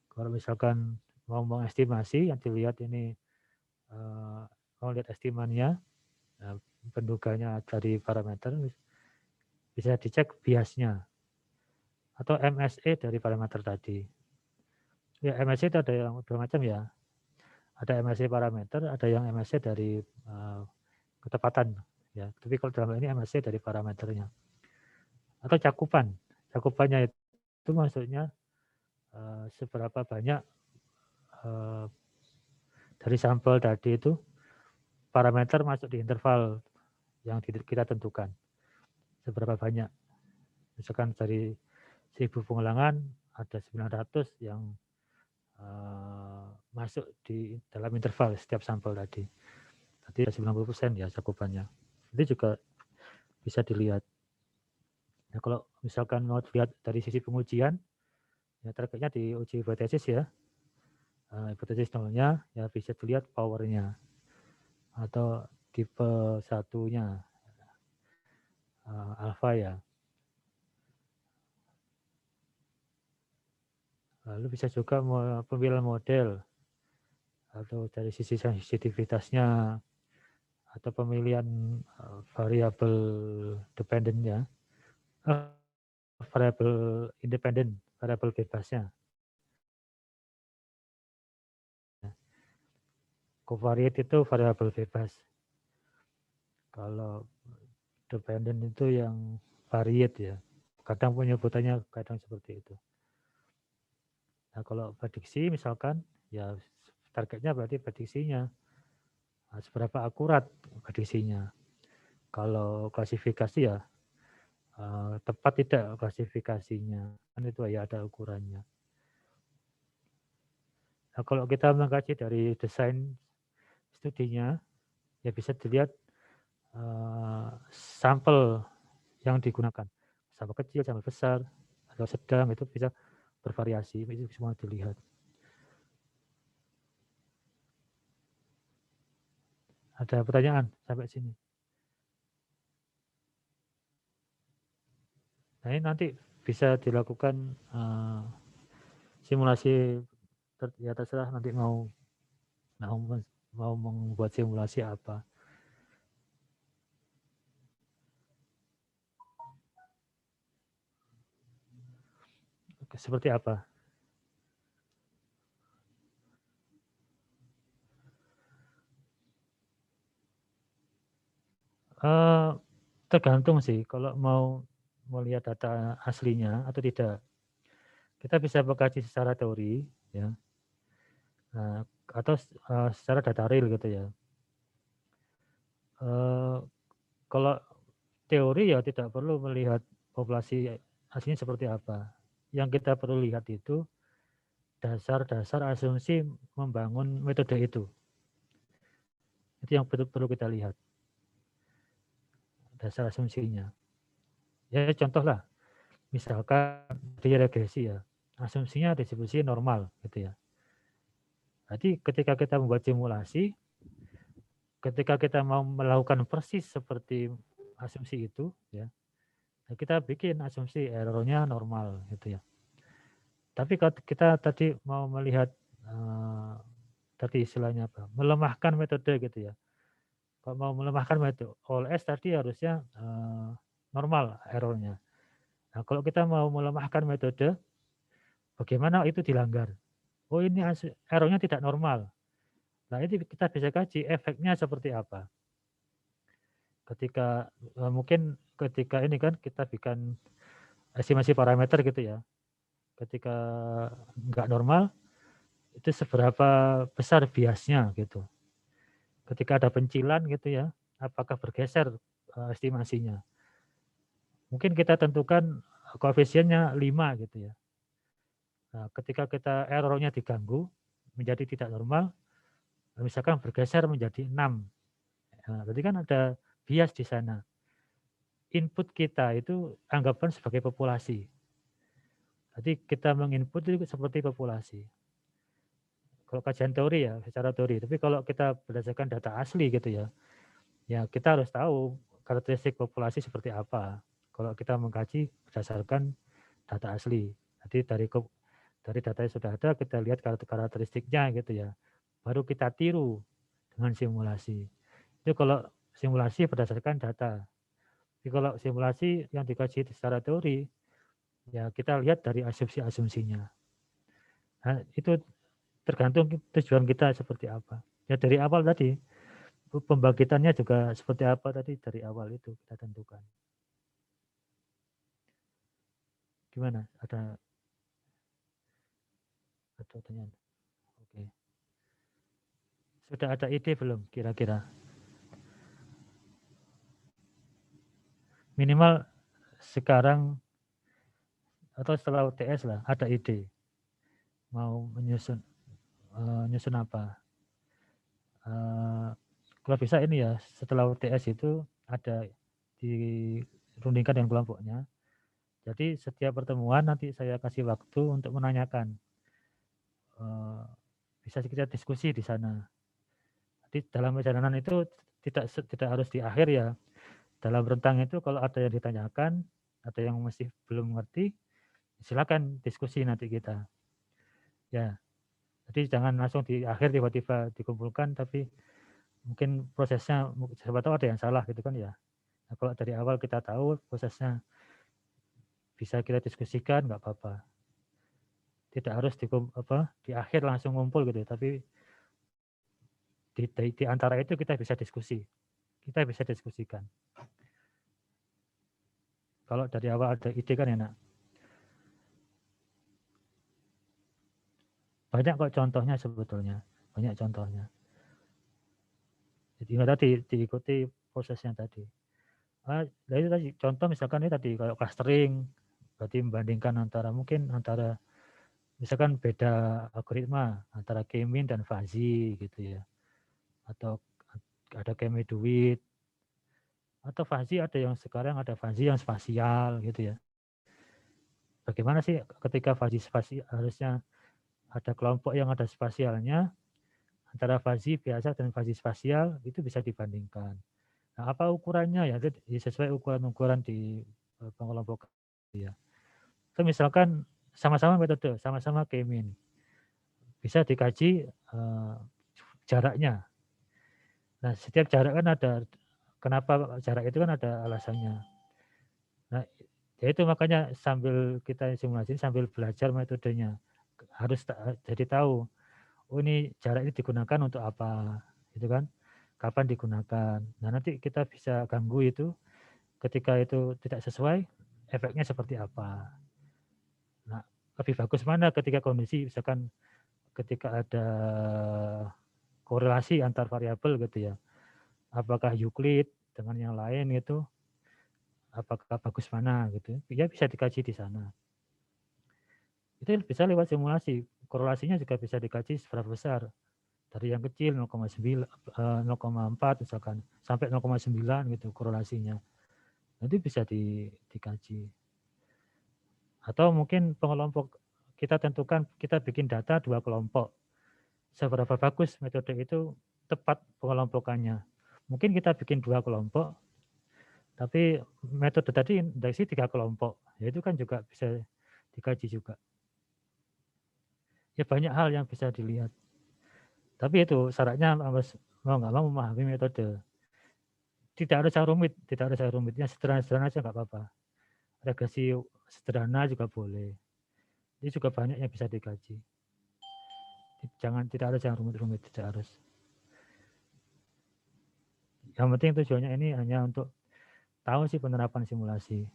Kalau misalkan mau mengestimasi, yang dilihat ini mau lihat estimannya, penduganya dari parameter, bisa dicek biasnya atau MSE dari parameter tadi. Ya MSE itu ada yang dua macam ya, ada MSE parameter, ada yang MSE dari ketepatan ya. Tapi kalau dalam ini MSE dari parameternya atau cakupannya itu maksudnya seberapa banyak dari sampel tadi itu parameter masuk di interval yang kita tentukan, seberapa banyak. Misalkan dari 1000 pengulangan ada 900 yang masuk di dalam interval setiap sampel tadi. Tadi 90% ya cakupannya. Itu juga bisa dilihat. Nah, kalau misalkan mau dilihat dari sisi pengujian, ya targetnya di uji hipotesis ya. Hipotesis nolnya ya bisa dilihat powernya. Atau tipe satunya alfa ya. Lalu bisa juga pemilihan model atau dari sisi sensitivitasnya atau pemilihan variabel dependennya, variabel independen, variabel bebasnya. Covariate itu variabel bebas. Kalau dependen itu yang variate ya. Kadang penyebutannya kadang seperti itu. Nah, kalau prediksi misalkan ya targetnya berarti prediksinya. Nah, seberapa akurat prediksinya. Kalau klasifikasi ya tepat tidak klasifikasinya. Kan itu ya ada ukurannya. Nah, kalau kita mengkaji dari desain studinya ya bisa dilihat sampel yang digunakan. Sampel kecil, sampel besar, atau sedang itu bisa bervariasi, itu semua dilihat. Ada pertanyaan sampai sini? Nah, ini nanti bisa dilakukan simulasi, ya terserah nanti mau membuat simulasi apa. Seperti apa? Tergantung sih kalau mau melihat data aslinya atau tidak. Kita bisa mengkaji secara teori ya. Nah, atau secara data real gitu ya. Kalau teori ya tidak perlu melihat populasi aslinya seperti apa. Yang kita perlu lihat itu dasar-dasar asumsi membangun metode itu. Itu yang perlu kita lihat. Dasar asumsinya. Ya contohlah, misalkan dia regresi ya, asumsinya distribusi normal gitu ya. Jadi ketika kita membuat simulasi, ketika kita mau melakukan persis seperti asumsi itu ya, kita bikin asumsi errornya normal gitu ya. Tapi kalau kita tadi mau melihat tadi istilahnya apa? Melemahkan metode gitu ya. Kalau mau melemahkan metode OLS tadi harusnya normal errornya. Nah, kalau kita mau melemahkan metode, bagaimana itu dilanggar? Oh ini errornya tidak normal. Nah ini kita bisa kaji efeknya seperti apa. Ketika mungkin ketika ini kan kita bikin estimasi parameter gitu ya. Ketika nggak normal, itu seberapa besar biasnya gitu. Ketika ada pencilan gitu ya, apakah bergeser estimasinya. Mungkin kita tentukan koefisiennya 5 gitu ya. Nah, ketika kita errornya diganggu menjadi tidak normal, misalkan bergeser menjadi 6. Nah, berarti kan ada bias di sana. Input kita itu anggapan sebagai populasi. Jadi kita menginput itu seperti populasi. Kalau kajian teori ya, secara teori. Tapi kalau kita berdasarkan data asli gitu ya, ya kita harus tahu karakteristik populasi seperti apa. Kalau kita mengkaji berdasarkan data asli. Jadi dari data yang sudah ada kita lihat karakteristiknya gitu ya. Baru kita tiru dengan simulasi. Itu kalau simulasi berdasarkan data. Jadi kalau simulasi yang dikaji secara teori, ya kita lihat dari asumsi-asumsinya. Nah, itu tergantung tujuan kita seperti apa. Ya dari awal tadi, pembangkitannya juga seperti apa tadi dari awal itu kita tentukan. Gimana? Ada pertanyaan? Oke. Sudah ada ide belum kira-kira? Minimal sekarang atau setelah UTS lah ada ide mau menyusun apa. Kalau bisa ini ya setelah UTS itu ada dirundingkan dengan kelompoknya. Jadi setiap pertemuan nanti saya kasih waktu untuk menanyakan. Bisa kita diskusi di sana. Jadi dalam perjalanan itu tidak harus di akhir ya. Dalam rentang itu kalau ada yang ditanyakan, ada yang masih belum mengerti, silakan diskusi nanti kita. Ya, jadi jangan langsung di akhir tiba-tiba dikumpulkan, tapi mungkin prosesnya siapa tahu ada yang salah gitu kan ya. Nah, kalau dari awal kita tahu prosesnya bisa kita diskusikan nggak apa-apa. Tidak harus di akhir langsung ngumpul gitu, tapi di antara itu kita bisa diskusi. Kita bisa diskusikan. Kalau dari awal ada ide kan enak. Banyak kok contohnya sebetulnya. Banyak contohnya. Jadi tadi diikuti prosesnya tadi. Itu tadi contoh misalkan ini tadi kalau clustering, berarti membandingkan antara misalkan beda algoritma antara K-mean dan fuzzy gitu ya. Atau ada K-mean duit. Atau fuzzy sekarang ada fuzzy yang spasial gitu ya. Bagaimana sih ketika fuzzy spasial harusnya ada kelompok yang ada spasialnya, antara fuzzy biasa dan fuzzy spasial itu bisa dibandingkan. Nah, apa ukurannya ya? Sesuai ukuran-ukuran di pengelompokan ya. Itu misalkan sama-sama metode, sama-sama K-mean. Bisa dikaji jaraknya. Nah, setiap jarak kan kenapa jarak itu kan ada alasannya. Nah, ya itu makanya sambil kita simulasi, sambil belajar metodenya, harus jadi tahu, oh ini jarak ini digunakan untuk apa, gitu kan? Kapan digunakan. Nah, nanti kita bisa ganggu itu, ketika itu tidak sesuai, efeknya seperti apa. Nah, lebih bagus mana ketika kondisi, misalkan ketika ada korelasi antar variabel gitu ya. Apakah Euclid dengan yang lain itu, apakah bagus mana gitu. Ya bisa dikaji di sana. Itu bisa lewat simulasi. Korelasinya juga bisa dikaji seberapa besar. Dari yang kecil 0,9, 0,4 misalkan sampai 0,9 gitu korelasinya. Nanti bisa dikaji. Atau mungkin pengelompok kita tentukan, kita bikin data 2 kelompok. Seberapa bagus metode itu tepat pengelompokannya. Mungkin kita bikin 2 kelompok, tapi metode tadi indeksi 3 kelompok. Ya itu kan juga bisa dikaji juga. Ya banyak hal yang bisa dilihat. Tapi itu syaratnya harus mau nggak mau memahami metode. Tidak harus yang rumit, tidak harus yang rumit. Yang sederhana-sederhana aja nggak apa-apa. Regresi sederhana juga boleh. Ini juga banyak yang bisa dikaji. Tidak harus yang rumit-rumit, tidak harus. Yang penting tujuannya ini hanya untuk tahu sih penerapan simulasi.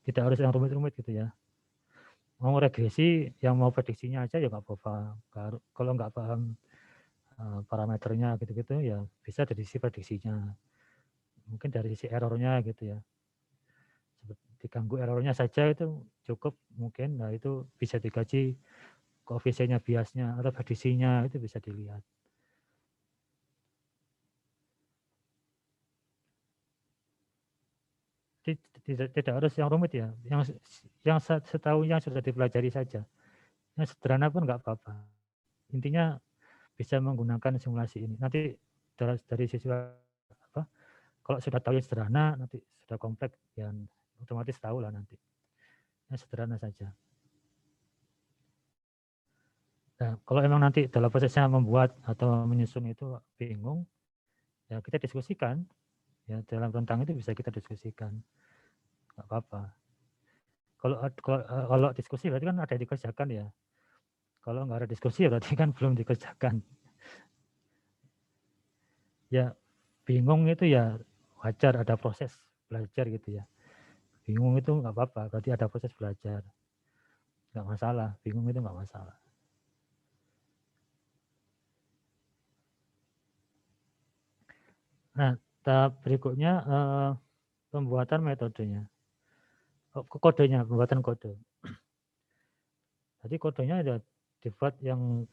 Tidak harus yang rumit-rumit gitu ya. Mau regresi, yang mau prediksinya aja ya nggak apa-apa. Kalau nggak paham parameternya gitu-gitu ya bisa dari sisi prediksinya. Mungkin dari sisi errornya gitu ya. Diganggu errornya saja itu cukup mungkin. Nah itu bisa dikaji koefisiennya, biasnya atau prediksinya itu bisa dilihat. Tidak harus yang rumit ya, yang setahu yang sudah dipelajari saja. Yang sederhana pun nggak apa-apa. Intinya bisa menggunakan simulasi ini. Nanti dari sisi apa? Kalau sudah tahu yang sederhana, nanti sudah kompleks, yang otomatis tahu lah nanti. Yang sederhana saja. Nah, kalau emang nanti dalam prosesnya membuat atau menyusun itu bingung, ya kita diskusikan. Ya dalam rentang itu bisa kita diskusikan. Nggak apa-apa. Kalau diskusi berarti kan ada yang dikerjakan ya. Kalau nggak ada diskusi berarti kan belum dikerjakan. Ya bingung itu ya wajar, ada proses belajar gitu ya. Bingung itu nggak apa-apa, berarti ada proses belajar. Nggak masalah, bingung itu nggak masalah. Nah, tahap berikutnya pembuatan metodenya. Kodenya, pembuatan kode. Jadi kodenya ada dibuat yang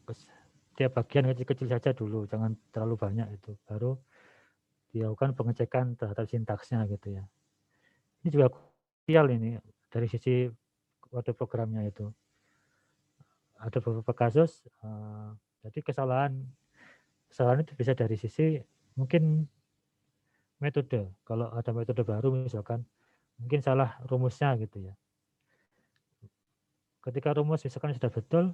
tiap bagian kecil-kecil saja dulu, jangan terlalu banyak itu. Baru dilakukan pengecekan terhadap sintaksnya gitu ya. Ini juga krusial ini dari sisi kode programnya itu. Ada beberapa kasus, jadi kesalahan itu bisa dari sisi mungkin metode. Kalau ada metode baru misalkan, mungkin salah rumusnya gitu ya. Ketika rumus misalkan sudah betul,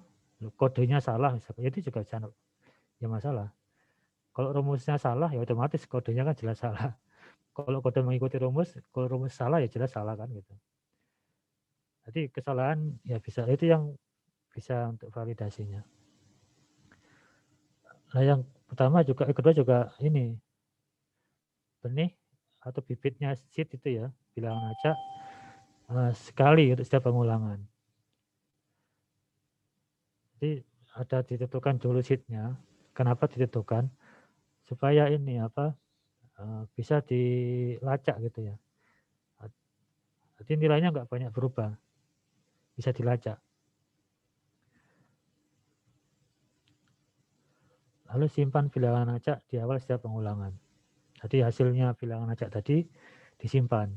kodenya salah misalkan, itu juga ya masalah. Kalau rumusnya salah ya otomatis kodenya kan jelas salah. Kalau kode mengikuti rumus, kalau rumus salah ya jelas salah kan gitu. Jadi kesalahan ya bisa, itu yang bisa untuk validasinya. Nah yang pertama juga, kedua juga ini, benih atau bibitnya seed itu ya, bilangan acak sekali untuk setiap pengulangan. Jadi ada ditentukan dulu seednya. Kenapa ditentukan? Supaya ini apa, bisa dilacak gitu ya. Jadi nilainya nggak banyak berubah, bisa dilacak. Lalu simpan bilangan acak di awal setiap pengulangan. Jadi hasilnya bilangan acak tadi disimpan.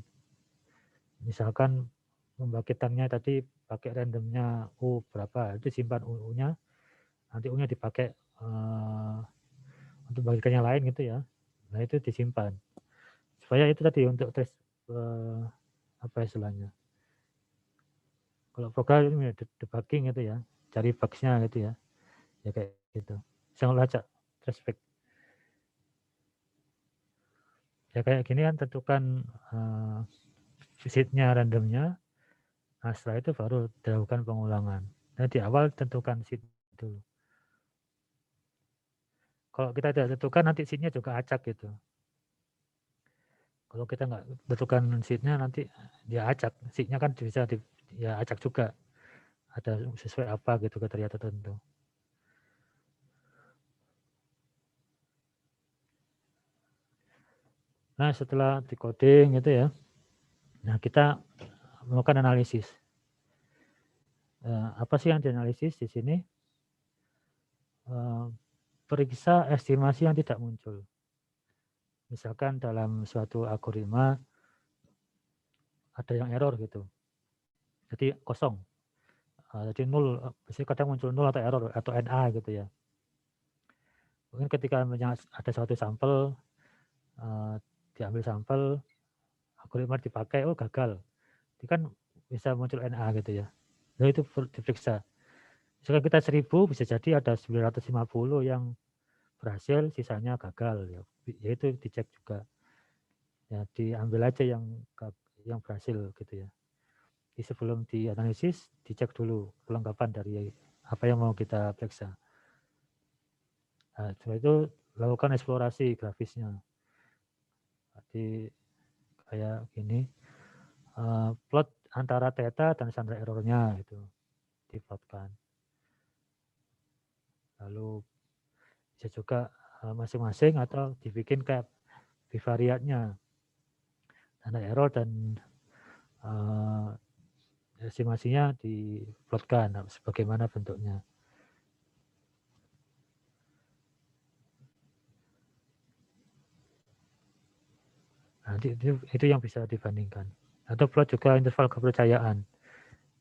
Misalkan pembagitannya tadi pakai randomnya U berapa, itu simpan U-nya, nanti U-nya dipakai untuk bagikan yang lain gitu ya. Nah itu disimpan. Supaya itu tadi untuk tes apa istilahnya. Kalau program ini debugging gitu ya, cari bugs-nya gitu ya. Ya kayak gitu. Bisa ngelacak traceback. Ya kayak gini kan tentukan visitnya, randomnya. Nah setelah itu baru dilakukan pengulangan. Nah di awal tentukan seed dulu. Kalau kita tidak tentukan nanti seednya juga acak gitu. Kalau kita nggak tentukan seednya nanti dia acak. Seednya kan bisa ya acak juga. Ada sesuai apa gitu kriteria tertentu. Nah setelah decoding gitu ya, nah kita melakukan analisis. Apa sih yang dianalisis di sini? Periksa estimasi yang tidak muncul. Misalkan dalam suatu algoritma ada yang error gitu, jadi kosong, jadi nol, biasanya kadang muncul nol atau error atau NA gitu ya. Mungkin ketika ada suatu sampel, diambil sampel, algoritma dipakai, oh gagal, itu kan bisa muncul NA gitu ya. Nah itu diperiksa. Misalkan kita 1000, bisa jadi ada 950 yang berhasil, sisanya gagal ya. Itu dicek juga. Ya diambil aja yang berhasil gitu ya. Jadi sebelum dianalisis, dicek dulu kelengkapan dari apa yang mau kita periksa. Nah, setelah itu lakukan eksplorasi grafisnya. Jadi kayak gini, plot antara theta dan standar errornya itu diplotkan. Lalu bisa juga masing-masing atau dibikin kayak bivariatnya, standar error dan estimasinya diplotkan sebagaimana bentuknya. Nah, itu yang bisa dibandingkan. Atau plot juga interval kepercayaan.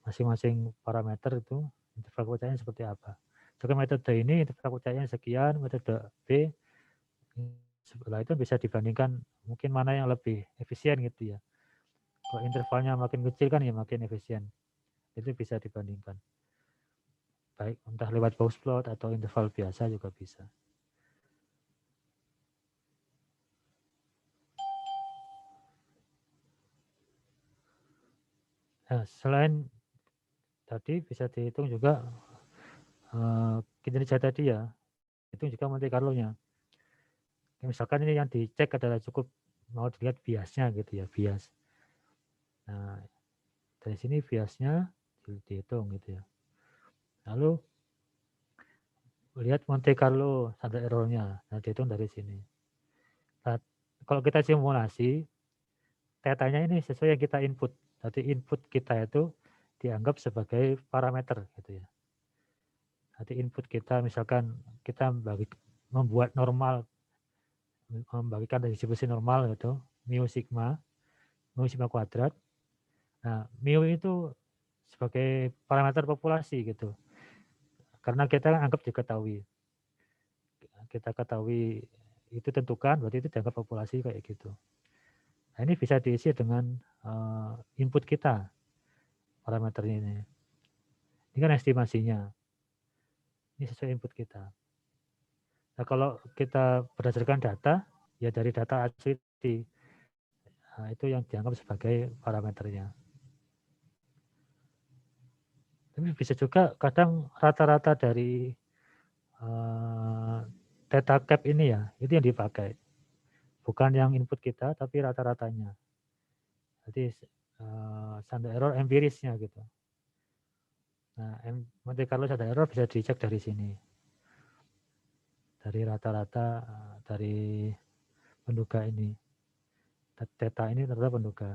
Masing-masing parameter itu interval kepercayaan seperti apa. Jadi metode ini interval kepercayaan sekian, metode B setelah itu bisa dibandingkan mungkin mana yang lebih efisien gitu ya. Kalau intervalnya makin kecil kan ya makin efisien. Itu bisa dibandingkan. Baik entah lewat box plot atau interval biasa juga bisa. Nah, selain tadi bisa dihitung juga kinerja tadi ya, hitung juga Monte Carlo-nya. Misalkan ini yang dicek adalah cukup mau dilihat biasnya gitu ya, bias. Nah, dari sini biasnya dihitung gitu ya. Lalu lihat Monte Carlo standar error-nya, nah dihitung dari sini. Nah, kalau kita simulasi, tetanya ini sesuai yang kita input. Jadi input kita itu dianggap sebagai parameter gitu ya. Nanti input kita misalkan kita membuat normal, membagikan distribusi normal gitu, mu sigma kuadrat. Nah, mu itu sebagai parameter populasi gitu. Karena kita anggap diketahui. Kita ketahui itu tentukan, berarti itu dianggap populasi kayak gitu. Nah, ini bisa diisi dengan input kita, parameternya ini. Ini kan estimasinya. Ini sesuai input kita. Nah, kalau kita berdasarkan data, ya dari data asli, nah, itu yang dianggap sebagai parameternya. Tapi bisa juga kadang rata-rata dari data cap ini ya, itu yang dipakai. Bukan yang input kita, tapi rata-ratanya. Jadi standar error empirisnya gitu. Nah, Monte Carlo standar error bisa dicek dari sini. Dari rata-rata dari penduga ini. Theta ini ternyata penduga.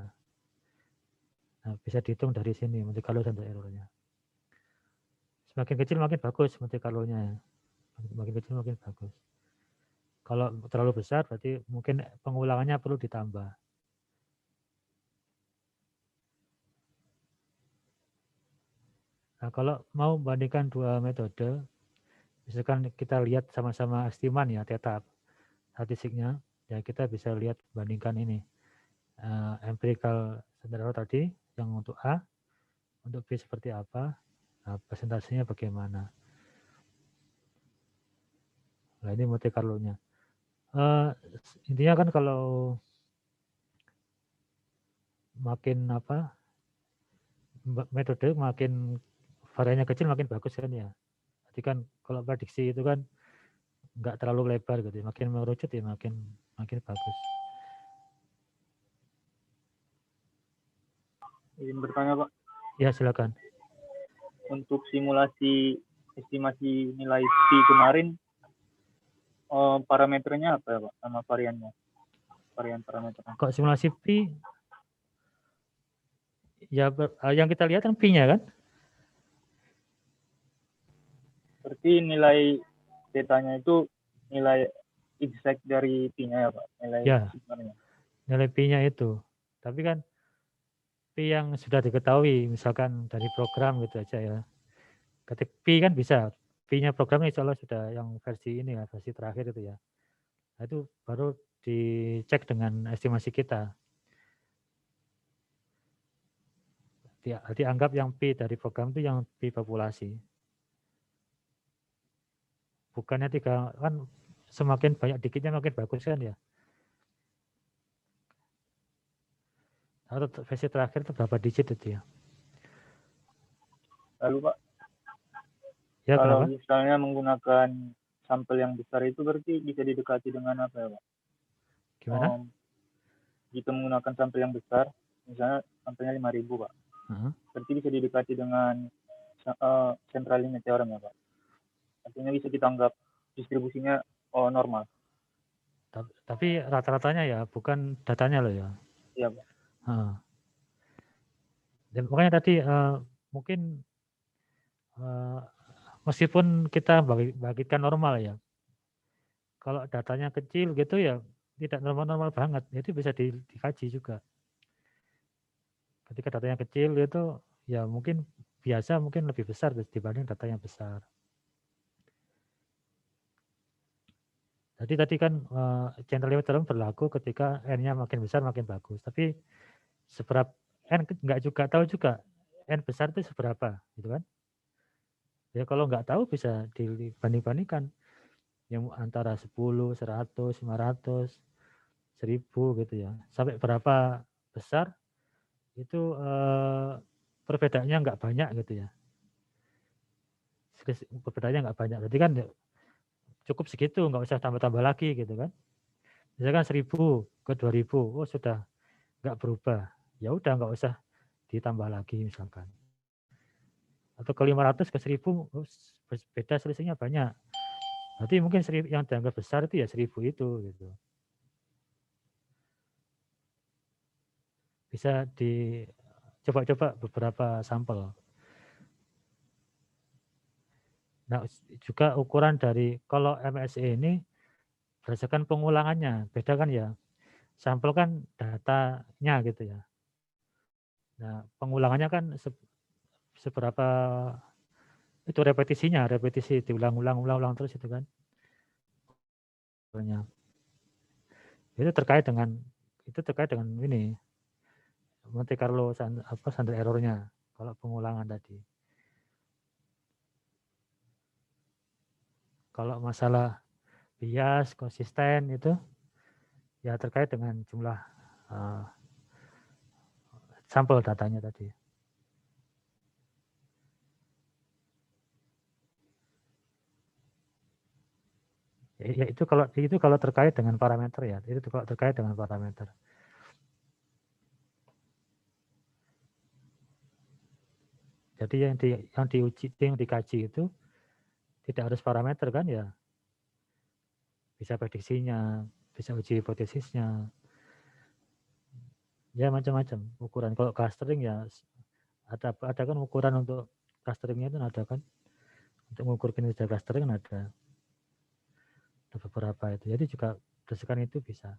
Nah, bisa dihitung dari sini Monte Carlo standar errornya. Semakin kecil makin bagus Monte Carlo-nya ya. Makin kecil makin bagus. Kalau terlalu besar berarti mungkin pengulangannya perlu ditambah. Nah, kalau mau bandingkan dua metode, misalkan kita lihat sama-sama estiman ya, theta statistiknya, ya kita bisa lihat bandingkan ini. Empirical standard error tadi, yang untuk A, untuk B seperti apa, nah, presentasinya bagaimana. Nah, ini Monte Carlo-nya. Intinya kan kalau makin metode makin variannya kecil makin bagus kan ya. Jadi kan kalau prediksi itu kan nggak terlalu lebar gitu, makin mengerucut ya makin bagus. Izin bertanya Pak. Ya silakan. Untuk simulasi estimasi nilai P kemarin, parameternya apa ya Pak? Sama variannya? Varian parameternya. Kok simulasi P, ya yang kita lihat kan P-nya kan? Berarti nilai datanya itu nilai exact dari P-nya ya Pak? Nilai ya, sebenarnya. Nilai P-nya itu. Tapi kan P yang sudah diketahui, misalkan dari program gitu aja ya. Ketik P kan bisa, P-nya programnya insya Allah sudah yang versi ini ya, versi terakhir itu ya. Nah, itu baru dicek dengan estimasi kita. Dianggap yang P dari program itu yang P populasi. Bukannya 3, kan semakin banyak dikitnya makin bagus kan ya. Atau versi terakhir itu berapa digit itu ya. Lalu Pak, Ya, kalau kenapa? misalnya menggunakan sampel yang besar itu berarti bisa didekati dengan apa ya Pak? Gimana? Jika menggunakan sampel yang besar, misalnya sampelnya 5.000 Pak, berarti bisa didekati dengan central limit theorem ya Pak? Artinya bisa kita anggap distribusinya normal. Tapi rata-ratanya ya, bukan datanya loh ya. Iya Pak. Dan makanya tadi mungkin meskipun kita bagikan normal ya, kalau datanya kecil gitu ya tidak normal-normal banget, itu bisa dikaji juga. Ketika datanya kecil itu ya mungkin biasa mungkin lebih besar dibanding data yang besar. Jadi tadi kan central limit theorem berlaku ketika n-nya makin besar makin bagus. Tapi seberapa n nggak juga tahu juga n besar itu seberapa, gitu kan? Ya kalau nggak tahu bisa dibanding-bandingkan yang antara 10, 100, 500, 1000 gitu ya. Sampai berapa besar itu perbedaannya nggak banyak gitu ya. Perbedaannya nggak banyak. Berarti kan cukup segitu, nggak usah tambah-tambah lagi gitu kan. Misalkan 1000 ke 2000, oh sudah nggak berubah. Ya udah nggak usah ditambah lagi misalkan. Atau ke 500 ke 1000, oh, beda selisihnya banyak. Berarti mungkin yang dianggap besar itu ya 1000 itu gitu. Bisa dicoba-coba beberapa sampel. Nah, juga ukuran dari kalau MSE ini berdasarkan pengulangannya, beda kan ya. Sampel kan datanya gitu ya. Nah, pengulangannya kan seberapa itu repetisi diulang-ulang terus itu kan. Itu terkait dengan ini Monte Carlo standar errornya kalau pengulangan tadi. Kalau masalah bias konsisten itu ya terkait dengan jumlah sampel datanya tadi. Ya, itu kalau terkait dengan parameter ya, itu kalau terkait dengan parameter. Jadi yang dikaji itu tidak harus parameter kan ya, bisa prediksinya, bisa uji hipotesisnya, ya macam-macam ukuran. Kalau clustering ya ada kan ukuran untuk clusteringnya itu ada kan, untuk mengukur kinerja clustering ada beberapa itu. Jadi juga berdasarkan itu bisa.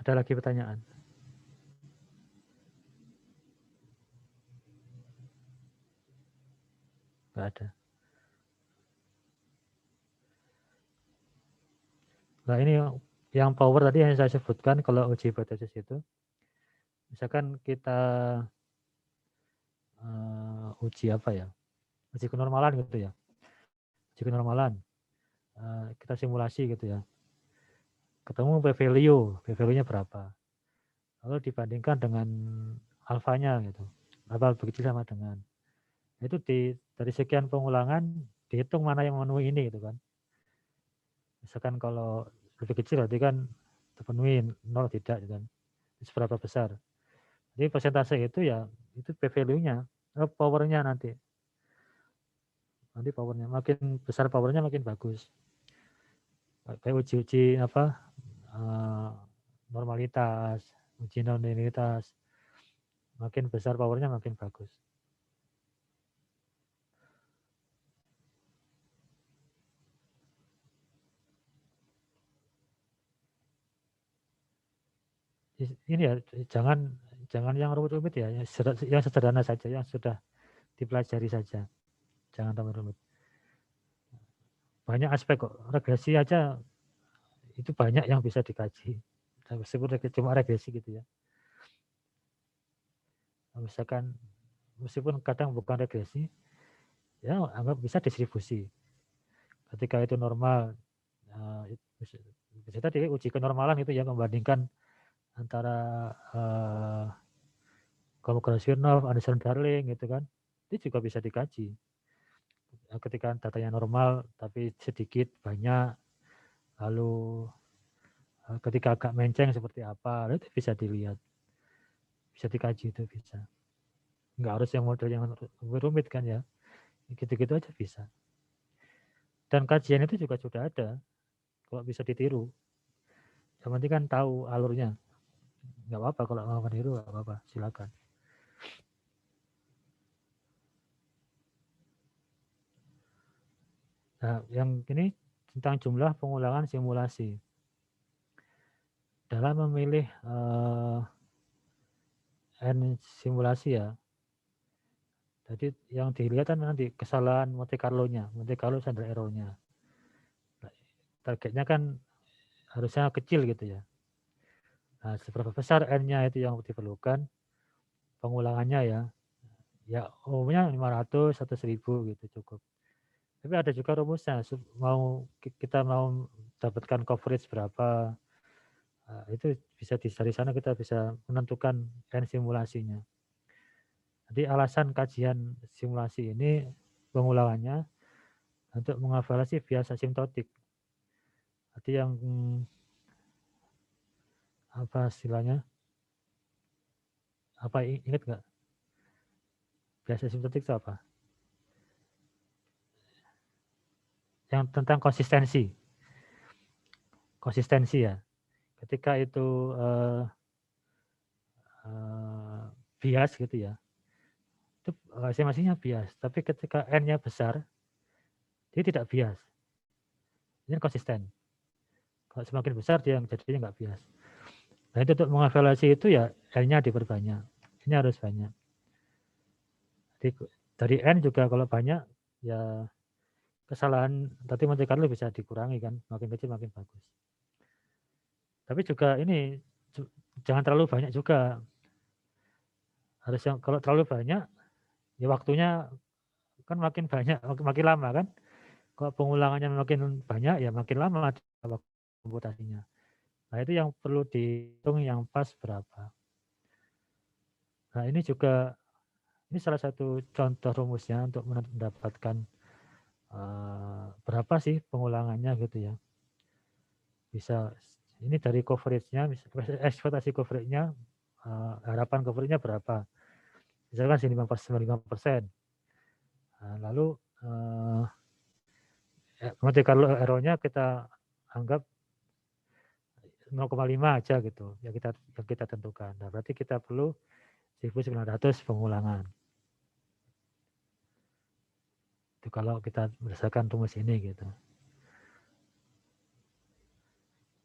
Ada lagi pertanyaan? Nggak ada. Nah ini yang power tadi yang saya sebutkan kalau uji hipotesis itu, misalkan kita uji apa ya, uji kenormalan gitu ya, uji kenormalan, kita simulasi gitu ya, ketemu p-value-nya berapa, lalu dibandingkan dengan alfanya gitu, alfa begitu sama dengan, itu dari sekian pengulangan dihitung mana yang memenuhi ini gitu kan. Misalkan kalau lebih kecil berarti kan terpenuhi, 0 tidak gitu kan, seberapa besar. Jadi persentase itu ya itu p-value-nya, powernya nanti powernya makin besar, powernya makin bagus. Kayak uji apa normalitas, uji nonlinearitas, makin besar powernya makin bagus. Ini ya jangan yang rumit-rumit ya, yang sederhana saja, yang sudah dipelajari saja, jangan rumit-rumit. Banyak aspek kok, regresi aja itu banyak yang bisa dikaji, meskipun cuma regresi gitu ya. Misalkan meskipun kadang bukan regresi, ya anggap bisa distribusi. Ketika itu normal, bisa tadi uji kenormalan itu ya, membandingkan antara Kolmogorov, Anderson-Darling gitu kan, itu juga bisa dikaji. Ketika datanya normal tapi sedikit banyak, lalu ketika agak menceng seperti apa, itu bisa dilihat, bisa dikaji, itu bisa. Nggak harus yang model yang rumit kan ya, gitu-gitu aja bisa. Dan kajian itu juga sudah ada, kalau bisa ditiru. Yang penting kan tahu alurnya. Nggak apa-apa kalau mau meniru, nggak apa-apa, silakan. Nah, yang ini tentang jumlah pengulangan simulasi. Dalam memilih N simulasi ya, jadi yang dilihat kan nanti kesalahan Monte Carlo-nya, Monte Carlo standar error-nya. Targetnya kan harusnya kecil gitu ya. Nah, seberapa besar N-nya itu yang diperlukan, pengulangannya ya umumnya 500 atau 1000 gitu cukup. Tapi ada juga rumusnya, kita mau dapatkan coverage berapa, itu bisa dari sana kita bisa menentukan N simulasinya. Jadi alasan kajian simulasi ini pengulangannya untuk mengevaluasi bias asimptotik. Jadi yang apa istilahnya? Apa ingat nggak? Bias asimptotik itu apa? Yang tentang konsistensi. Konsistensi ya. Ketika itu bias gitu ya, itu estimasinya bias. Tapi ketika N-nya besar, dia tidak bias. Ini konsisten. Kalau semakin besar dia jadinya nggak bias. Nah itu untuk mengevaluasi itu ya N-nya diperbanyak. Ini harus banyak. Jadi dari N juga kalau banyak ya kesalahan tadi Monte Carlo bisa dikurangi kan, makin kecil makin bagus. Tapi juga ini jangan terlalu banyak juga. Harus yang kalau terlalu banyak ya waktunya kan makin banyak, makin lama kan. Kalau pengulangannya makin banyak ya makin lama waktu komputasinya. Nah itu yang perlu dihitung yang pas berapa. Nah ini juga ini salah satu contoh rumusnya untuk mendapatkan berapa sih pengulangannya gitu ya. Bisa ini dari coveragenya, ekspektasi coveragenya, harapan coveragenya berapa. Misalkan 95%. Nah, lalu Monte Carlo error-nya kita anggap 0,5 aja gitu yang kita tentukan. Nah, berarti kita perlu 1900 pengulangan. Itu kalau kita berdasarkan rumus ini gitu.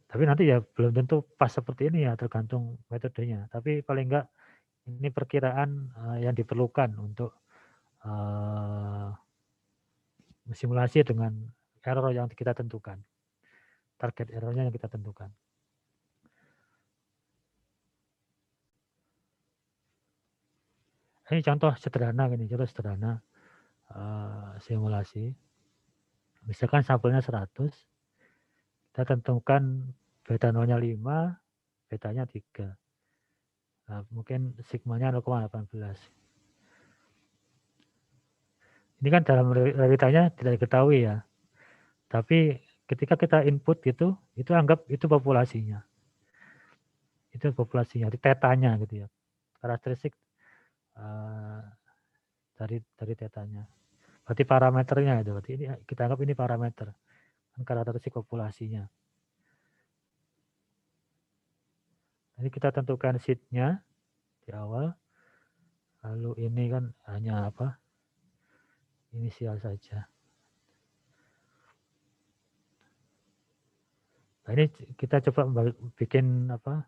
Tapi nanti ya belum tentu pas seperti ini ya, tergantung metodenya. Tapi paling enggak ini perkiraan yang diperlukan untuk simulasi dengan error yang kita tentukan. Target errornya yang kita tentukan. Ini contoh sederhana simulasi. Misalkan sampelnya 100, kita tentukan beta nolnya 5, betanya 3. Nah, mungkin sigmanya 0,18. Ini kan dalam realitanya tidak diketahui ya. Tapi ketika kita input gitu, itu anggap itu populasinya. Itu populasinya, di tetanya gitu ya. Karakteristik dari tetanya. Berarti parameternya itu. Berarti ini kita anggap ini parameter. Kan karakteristik populasinya. Jadi kita tentukan seed-nya di awal. Lalu ini kan hanya apa? Inisial saja. Nah, ini kita coba bikin apa?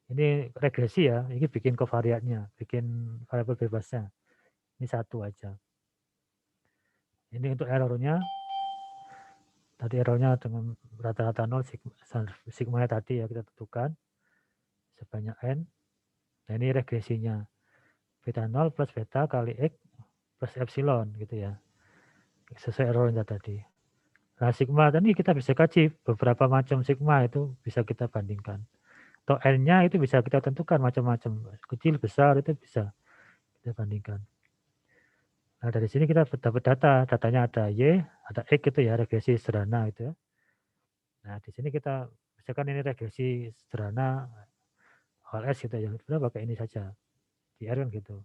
Ini regresi ya, ini bikin covariatnya, bikin variabel bebasnya. Ini satu aja. Ini untuk errornya. Tadi errornya dengan rata-rata 0, sigma tadi ya kita tentukan sebanyak n. Nah ini regresinya. Beta 0 plus beta kali X plus epsilon gitu ya. Sesuai errornya tadi. Nah sigma tadi kita bisa kaji beberapa macam sigma itu bisa kita bandingkan. Atau n-nya itu bisa kita tentukan macam-macam. Kecil, besar itu bisa kita bandingkan. Nah dari sini kita dapat datanya ada Y, ada X gitu ya, regresi sederhana gitu ya. Nah di sini kita misalkan ini regresi sederhana OLS gitu ya, kita pakai ini saja, di R kan gitu.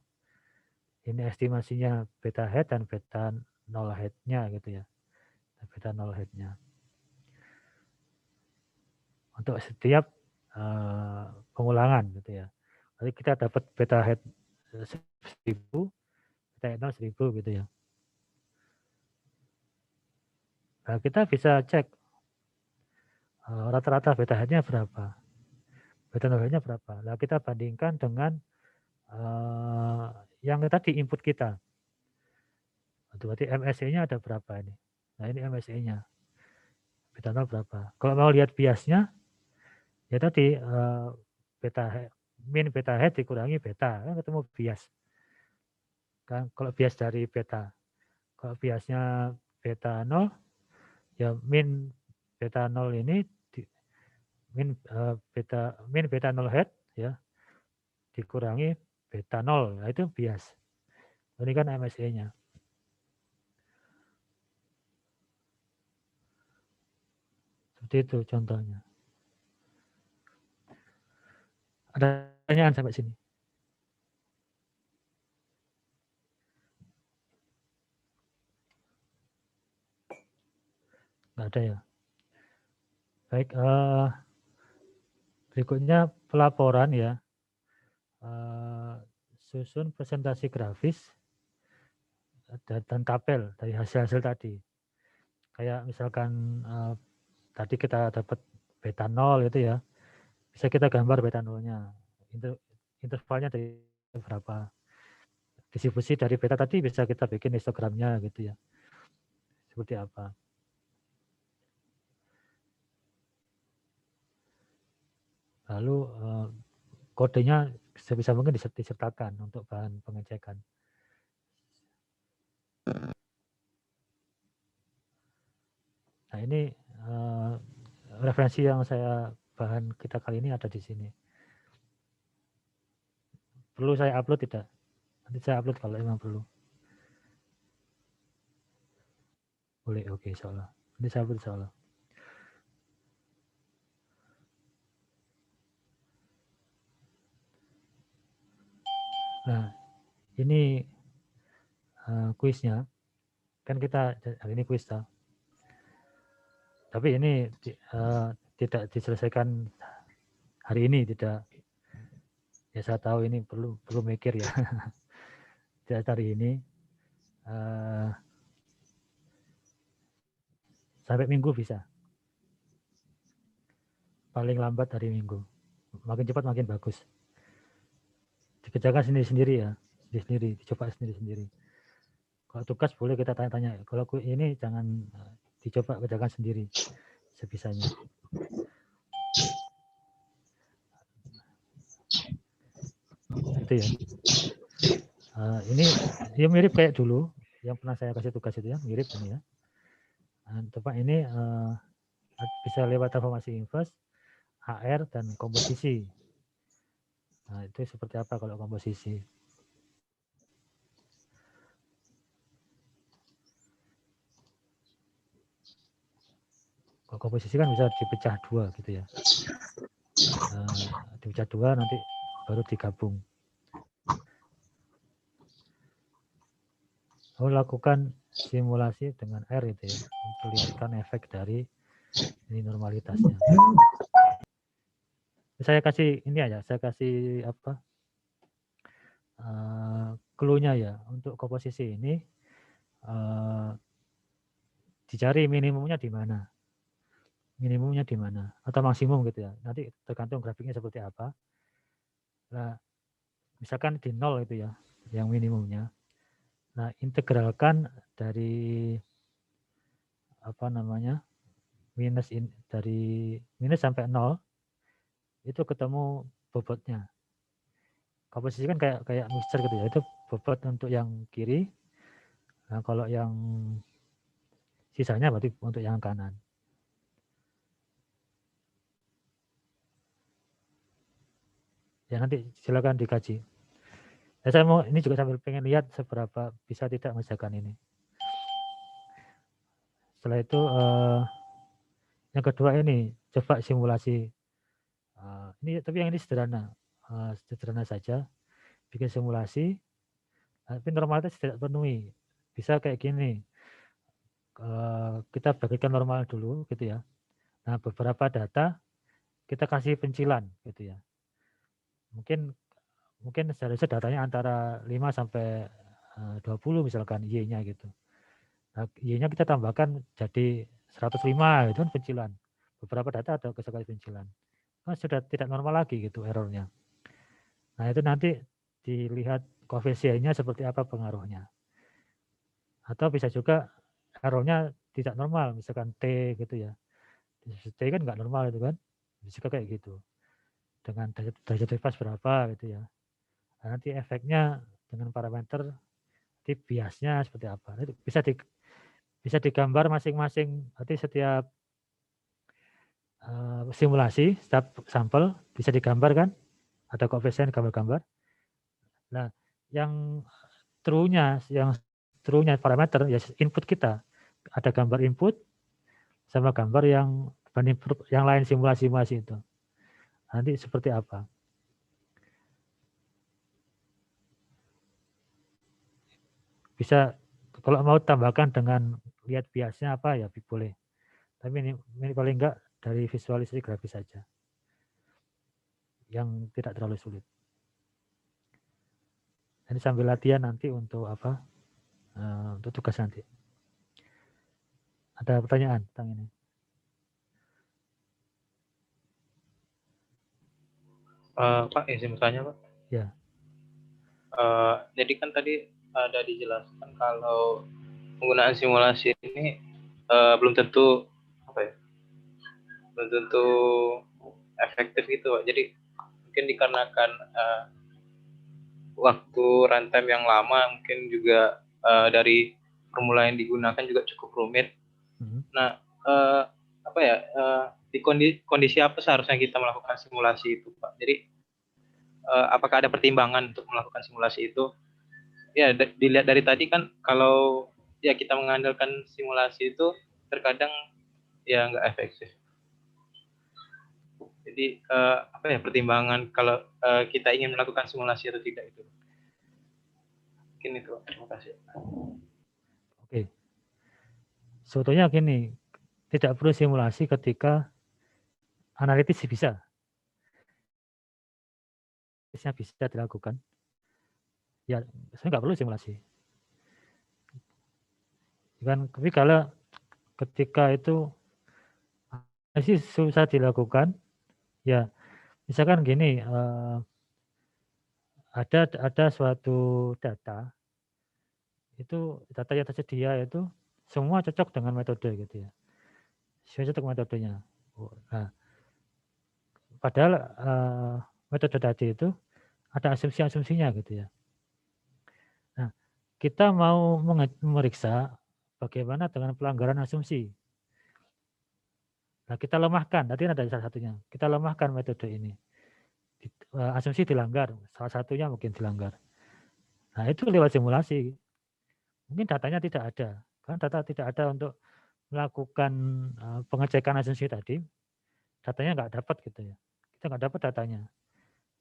Ini estimasinya beta head dan beta null head-nya gitu ya, beta null head-nya. Untuk setiap pengulangan gitu ya. Jadi kita dapat beta head 1000, beta head 1000 gitu ya. Nah, kita bisa cek rata-rata beta head-nya berapa, beta null head-nya berapa. Nah, kita bandingkan dengan yang tadi input kita. Berarti MSE-nya ada berapa ini? Nah, ini MSE-nya. Beta nol berapa? Kalau mau lihat biasnya, ya tadi min beta head dikurangi beta, kan ketemu bias. Kan kalau bias dari beta. Kalau biasnya beta 0, ya min beta 0 ini min beta 0 head ya dikurangi beta 0. Nah, itu bias. Ini kan MSE-nya. Seperti itu contohnya. Ada pertanyaan sampai sini? Nggak ada ya? Baik, berikutnya pelaporan ya. Susun presentasi grafis dan tabel dari hasil-hasil tadi. Kayak misalkan tadi kita dapat beta 0 itu ya, bisa kita gambar beta 0-nya. Intervalnya dari berapa. Distribusi dari beta tadi bisa kita bikin histogramnya gitu ya. seperti apa. Lalu kodenya sebisa mungkin disertakan untuk bahan pengecekan. Nah, ini referensi yang bahan kita kali ini ada di sini. Perlu saya upload tidak? Nanti saya upload kalau memang perlu. Boleh, oke, insyaallah. Nanti saya upload insyaallah. Nah, ini kuisnya. Kan kita hari ini kuis toh. Tapi ini tidak diselesaikan hari ini, tidak. Ya saya tahu ini perlu mikir ya. Tidak hari ini. Sampai Minggu bisa. Paling lambat hari Minggu. Makin cepat makin bagus. Dikerjakan sendiri-sendiri ya. Sendiri, dicoba sendiri-sendiri. Kalau tugas boleh kita tanya-tanya. Kalau ini jangan dicoba kerjakan sendiri sebisanya. Itu ya. Ini ya mirip kayak dulu yang pernah saya kasih tugas itu ya, mirip ini ya. Tempat ini bisa lewat transformasi inverse, HR dan komposisi. Nah, itu seperti apa kalau komposisi? Kalau komposisi kan bisa dipecah dua gitu ya. Dipecah dua nanti baru digabung. Lakukan simulasi dengan R itu ya, memperlihatkan efek dari ini normalitasnya. Saya kasih ini aja, saya kasih apa? Clue-nya ya, untuk komposisi ini dicari minimumnya di mana. Minimumnya di mana atau maksimum gitu ya. Nanti tergantung grafiknya seperti apa. Nah, misalkan di 0 itu ya, yang minimumnya. Nah, integralkan dari apa namanya? Dari minus sampai 0 itu ketemu bobotnya. Komposisi kan kayak mixer gitu ya. Itu bobot untuk yang kiri. Nah, kalau yang sisanya berarti untuk yang kanan. Ya nanti silakan dikaji. Ya, saya mau ini juga sambil pengen lihat seberapa bisa tidak mengerjakan ini. Setelah itu yang kedua ini coba simulasi. Ini tapi yang ini sederhana saja. Bikin simulasi, tapi normalitas tidak penuhi. Bisa kayak gini. Kita bagikan normal dulu gitu ya. Nah, beberapa data kita kasih pencilan gitu ya. Mungkin seharusnya datanya antara 5 sampai 20 misalkan Y-nya gitu. Nah, Y-nya kita tambahkan jadi 105 itu kan pencilan. Beberapa data ada sekali pencilan. Nah, sudah tidak normal lagi gitu errornya. Nah, itu nanti dilihat koefisiennya seperti apa pengaruhnya. Atau bisa juga errornya tidak normal, misalkan T gitu ya. T kan nggak normal itu kan. Bisa kayak gitu. Dengan derajat bebas berapa gitu ya. Nah, nanti efeknya dengan parameter nanti biasnya seperti apa. Itu bisa digambar masing-masing. Nanti setiap simulasi, setiap sampel bisa digambar kan. Ada koefisien gambar-gambar. Nah, yang true-nya parameter ya input kita. Ada gambar input sama gambar yang lain simulasi itu. Nanti seperti apa? Bisa kalau mau tambahkan dengan lihat biasnya apa ya boleh. Tapi ini paling enggak dari visualisasi grafis saja. Yang tidak terlalu sulit. Ini sambil latihan nanti untuk apa? Untuk tugas nanti. Ada pertanyaan tentang ini? Pak, izin bertanya, Pak. Ya. Jadi kan tadi ada dijelaskan kalau penggunaan simulasi ini belum tentu belum tentu efektif gitu, Pak. Jadi mungkin dikarenakan waktu runtime yang lama, mungkin juga dari formula yang digunakan juga cukup rumit. Nah, di kondisi apa seharusnya kita melakukan simulasi itu, Pak? Jadi apakah ada pertimbangan untuk melakukan simulasi itu? Ya, dilihat dari tadi kan, kalau ya kita mengandalkan simulasi itu terkadang ya nggak efektif. Jadi pertimbangan kalau kita ingin melakukan simulasi atau tidak itu? Mungkin itu. Terima kasih. Oke. Sebetulnya gini, tidak perlu simulasi ketika analitis bisa. Bisa dilakukan. Ya, saya nggak perlu simulasi. Kan, tapi kalau ketika itu masih susah dilakukan, ya misalkan gini, ada suatu data, itu data yang tersedia itu semua cocok dengan metode gitu ya, semua cocok metodenya. Nah, padahal metode tadi itu ada asumsi-asumsinya gitu ya. Nah, kita mau memeriksa bagaimana dengan pelanggaran asumsi. Nah, kita lemahkan, tadi ada salah satunya, kita lemahkan metode ini. Asumsi dilanggar, salah satunya mungkin dilanggar. Nah, itu lewat simulasi. Mungkin datanya tidak ada, kan data tidak ada untuk melakukan pengecekan asumsi tadi, datanya nggak dapat gitu ya. Kita nggak dapat datanya.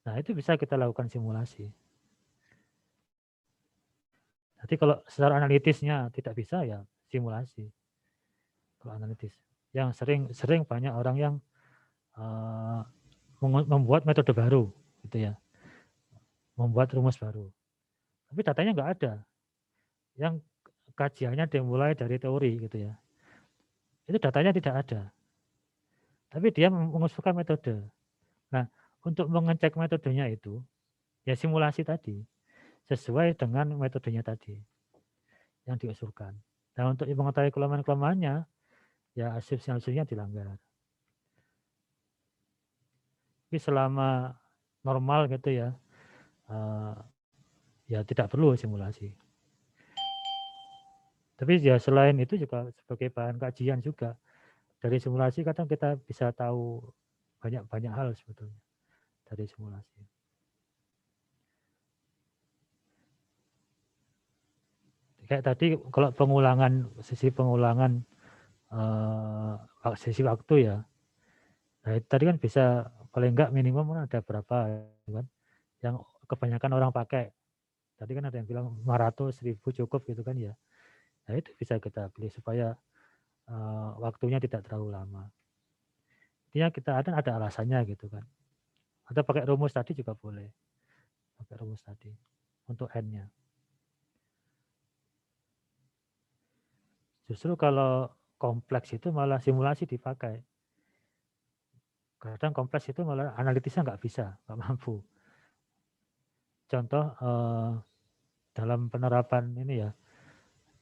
Nah, itu bisa kita lakukan simulasi. Jadi kalau secara analitisnya tidak bisa, ya simulasi. Kalau analitis, yang sering banyak orang yang membuat metode baru, gitu ya, membuat rumus baru, tapi datanya nggak ada. Yang kajiannya dimulai dari teori, gitu ya, itu datanya tidak ada. Tapi dia mengusulkan metode. Nah, untuk mengecek metodenya itu, ya simulasi tadi, sesuai dengan metodenya tadi yang diusulkan. Nah, untuk mengetahui kelemahan-kelemahannya, ya asumsi-asumsinya dilanggar. Tapi selama normal gitu ya, ya tidak perlu simulasi. Tapi ya selain itu juga sebagai bahan kajian juga, dari simulasi kadang kita bisa tahu banyak hal sebetulnya dari simulasi. Kayak tadi kalau sisi pengulangan sisi waktu ya, nah tadi kan bisa paling enggak minimum ada berapa kan yang kebanyakan orang pakai. Tadi kan ada yang bilang 500, 1000 cukup gitu kan ya. Nah itu bisa kita pilih supaya waktunya tidak terlalu lama. Intinya kita ada alasannya gitu kan. Atau pakai rumus tadi juga boleh. Pakai rumus tadi untuk N-nya. Justru kalau kompleks itu malah simulasi dipakai. Kadang kompleks itu malah analitisnya nggak bisa, nggak mampu. Contoh dalam penerapan ini ya,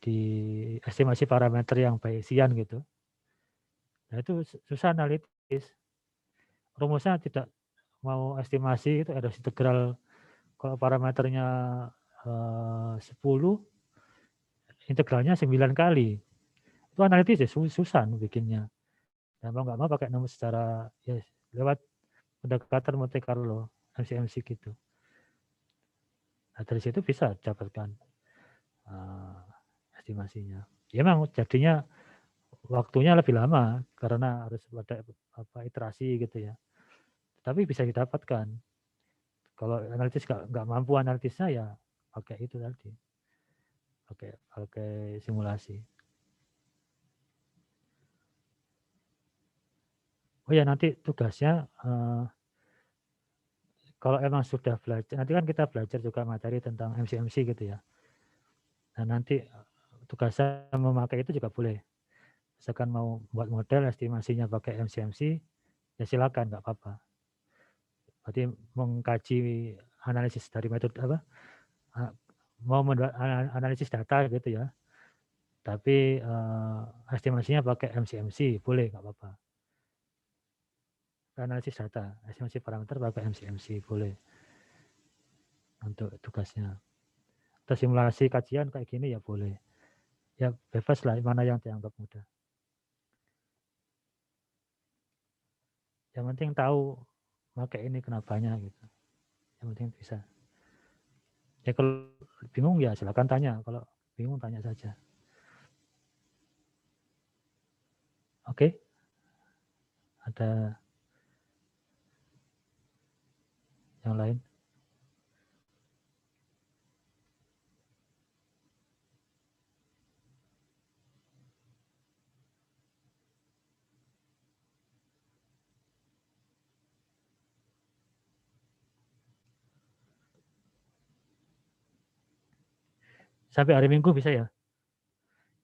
di estimasi parameter yang Bayesian gitu. Nah itu susah analitis. Rumusnya tidak mau estimasi itu ada integral, kalau parameternya 10, integralnya 9 kali. Itu analitis ya susah bikinnya. Nah, mau nggak mau pakai nomor secara ya lewat pendekatan Monte Carlo, MCMC gitu. Nah, dari situ bisa dapatkan estimasinya. Ya memang jadinya waktunya lebih lama karena harus ada iterasi gitu ya. Tapi bisa didapatkan. Kalau analitis nggak mampu analitisnya ya pakai itu tadi. Pakai simulasi. Oh ya, nanti tugasnya kalau emang sudah belajar, nanti kan kita belajar juga materi tentang MCMC gitu ya. Nah nanti tugasnya memakai itu juga boleh. Misalkan mau buat model estimasinya pakai MCMC, ya silakan, nggak apa-apa. Berarti mengkaji analisis dari metode mau analisis data gitu ya. Tapi estimasinya pakai MCMC, boleh, nggak apa-apa. Analisis data, estimasi parameter pakai MCMC, boleh untuk tugasnya. Atau simulasi kajian kayak gini ya boleh. Ya bebas lah, mana yang dianggap mudah. Yang penting tahu pakai ini kenapanya gitu. Yang penting bisa. Ya kalau bingung ya silakan tanya. Kalau bingung tanya saja. Oke. Ada yang lain? Sampai hari Minggu bisa ya?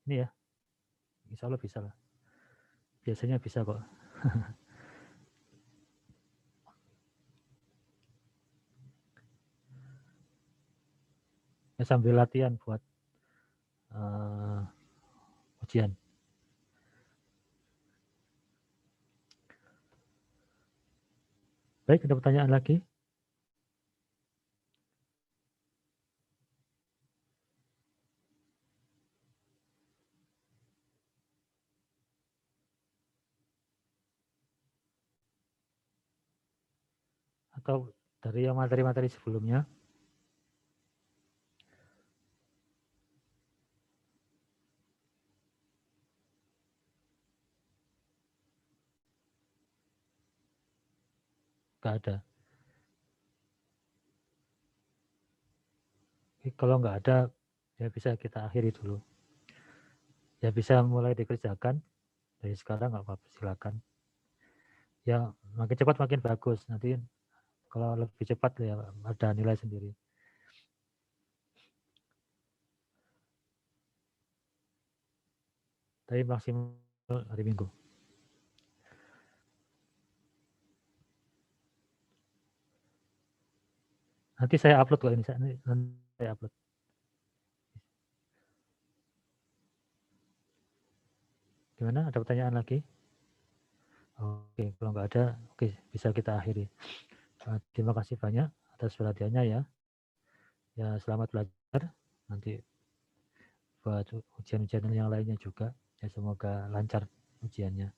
Ini ya. Insya Allah bisa lah. Biasanya bisa kok. Ya, sambil latihan buat ujian. Baik, ada pertanyaan lagi? Atau dari yang materi-materi sebelumnya? Nggak ada. Kalau nggak ada, ya bisa kita akhiri dulu. Ya bisa mulai dikerjakan. Dari sekarang nggak apa-apa, silakan. Ya makin cepat makin bagus. Nanti kalau lebih cepat ya ada nilai sendiri. Tapi maksimal hari Minggu. Nanti saya upload kok ini. Nanti saya upload. Gimana? Ada pertanyaan lagi? Oke, kalau nggak ada, oke bisa kita akhiri. Terima kasih banyak atas perhatiannya ya. Ya selamat belajar. Nanti buat ujian-ujian yang lainnya juga. Ya semoga lancar ujiannya.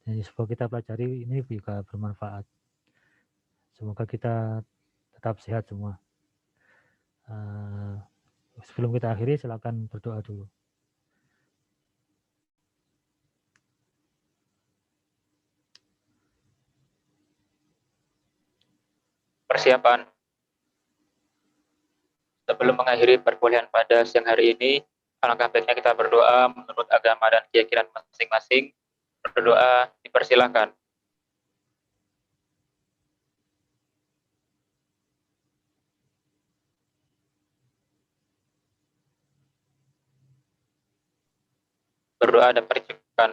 Jadi semoga kita pelajari ini juga bermanfaat. Semoga kita tetap sehat semua. Sebelum kita akhiri, silakan berdoa dulu. Persiapan. Sebelum mengakhiri perkuliahan pada siang hari ini, alangkah baiknya kita berdoa menurut agama dan keyakinan masing-masing. Berdoa dipersilakan. Berdoa dan persiapan.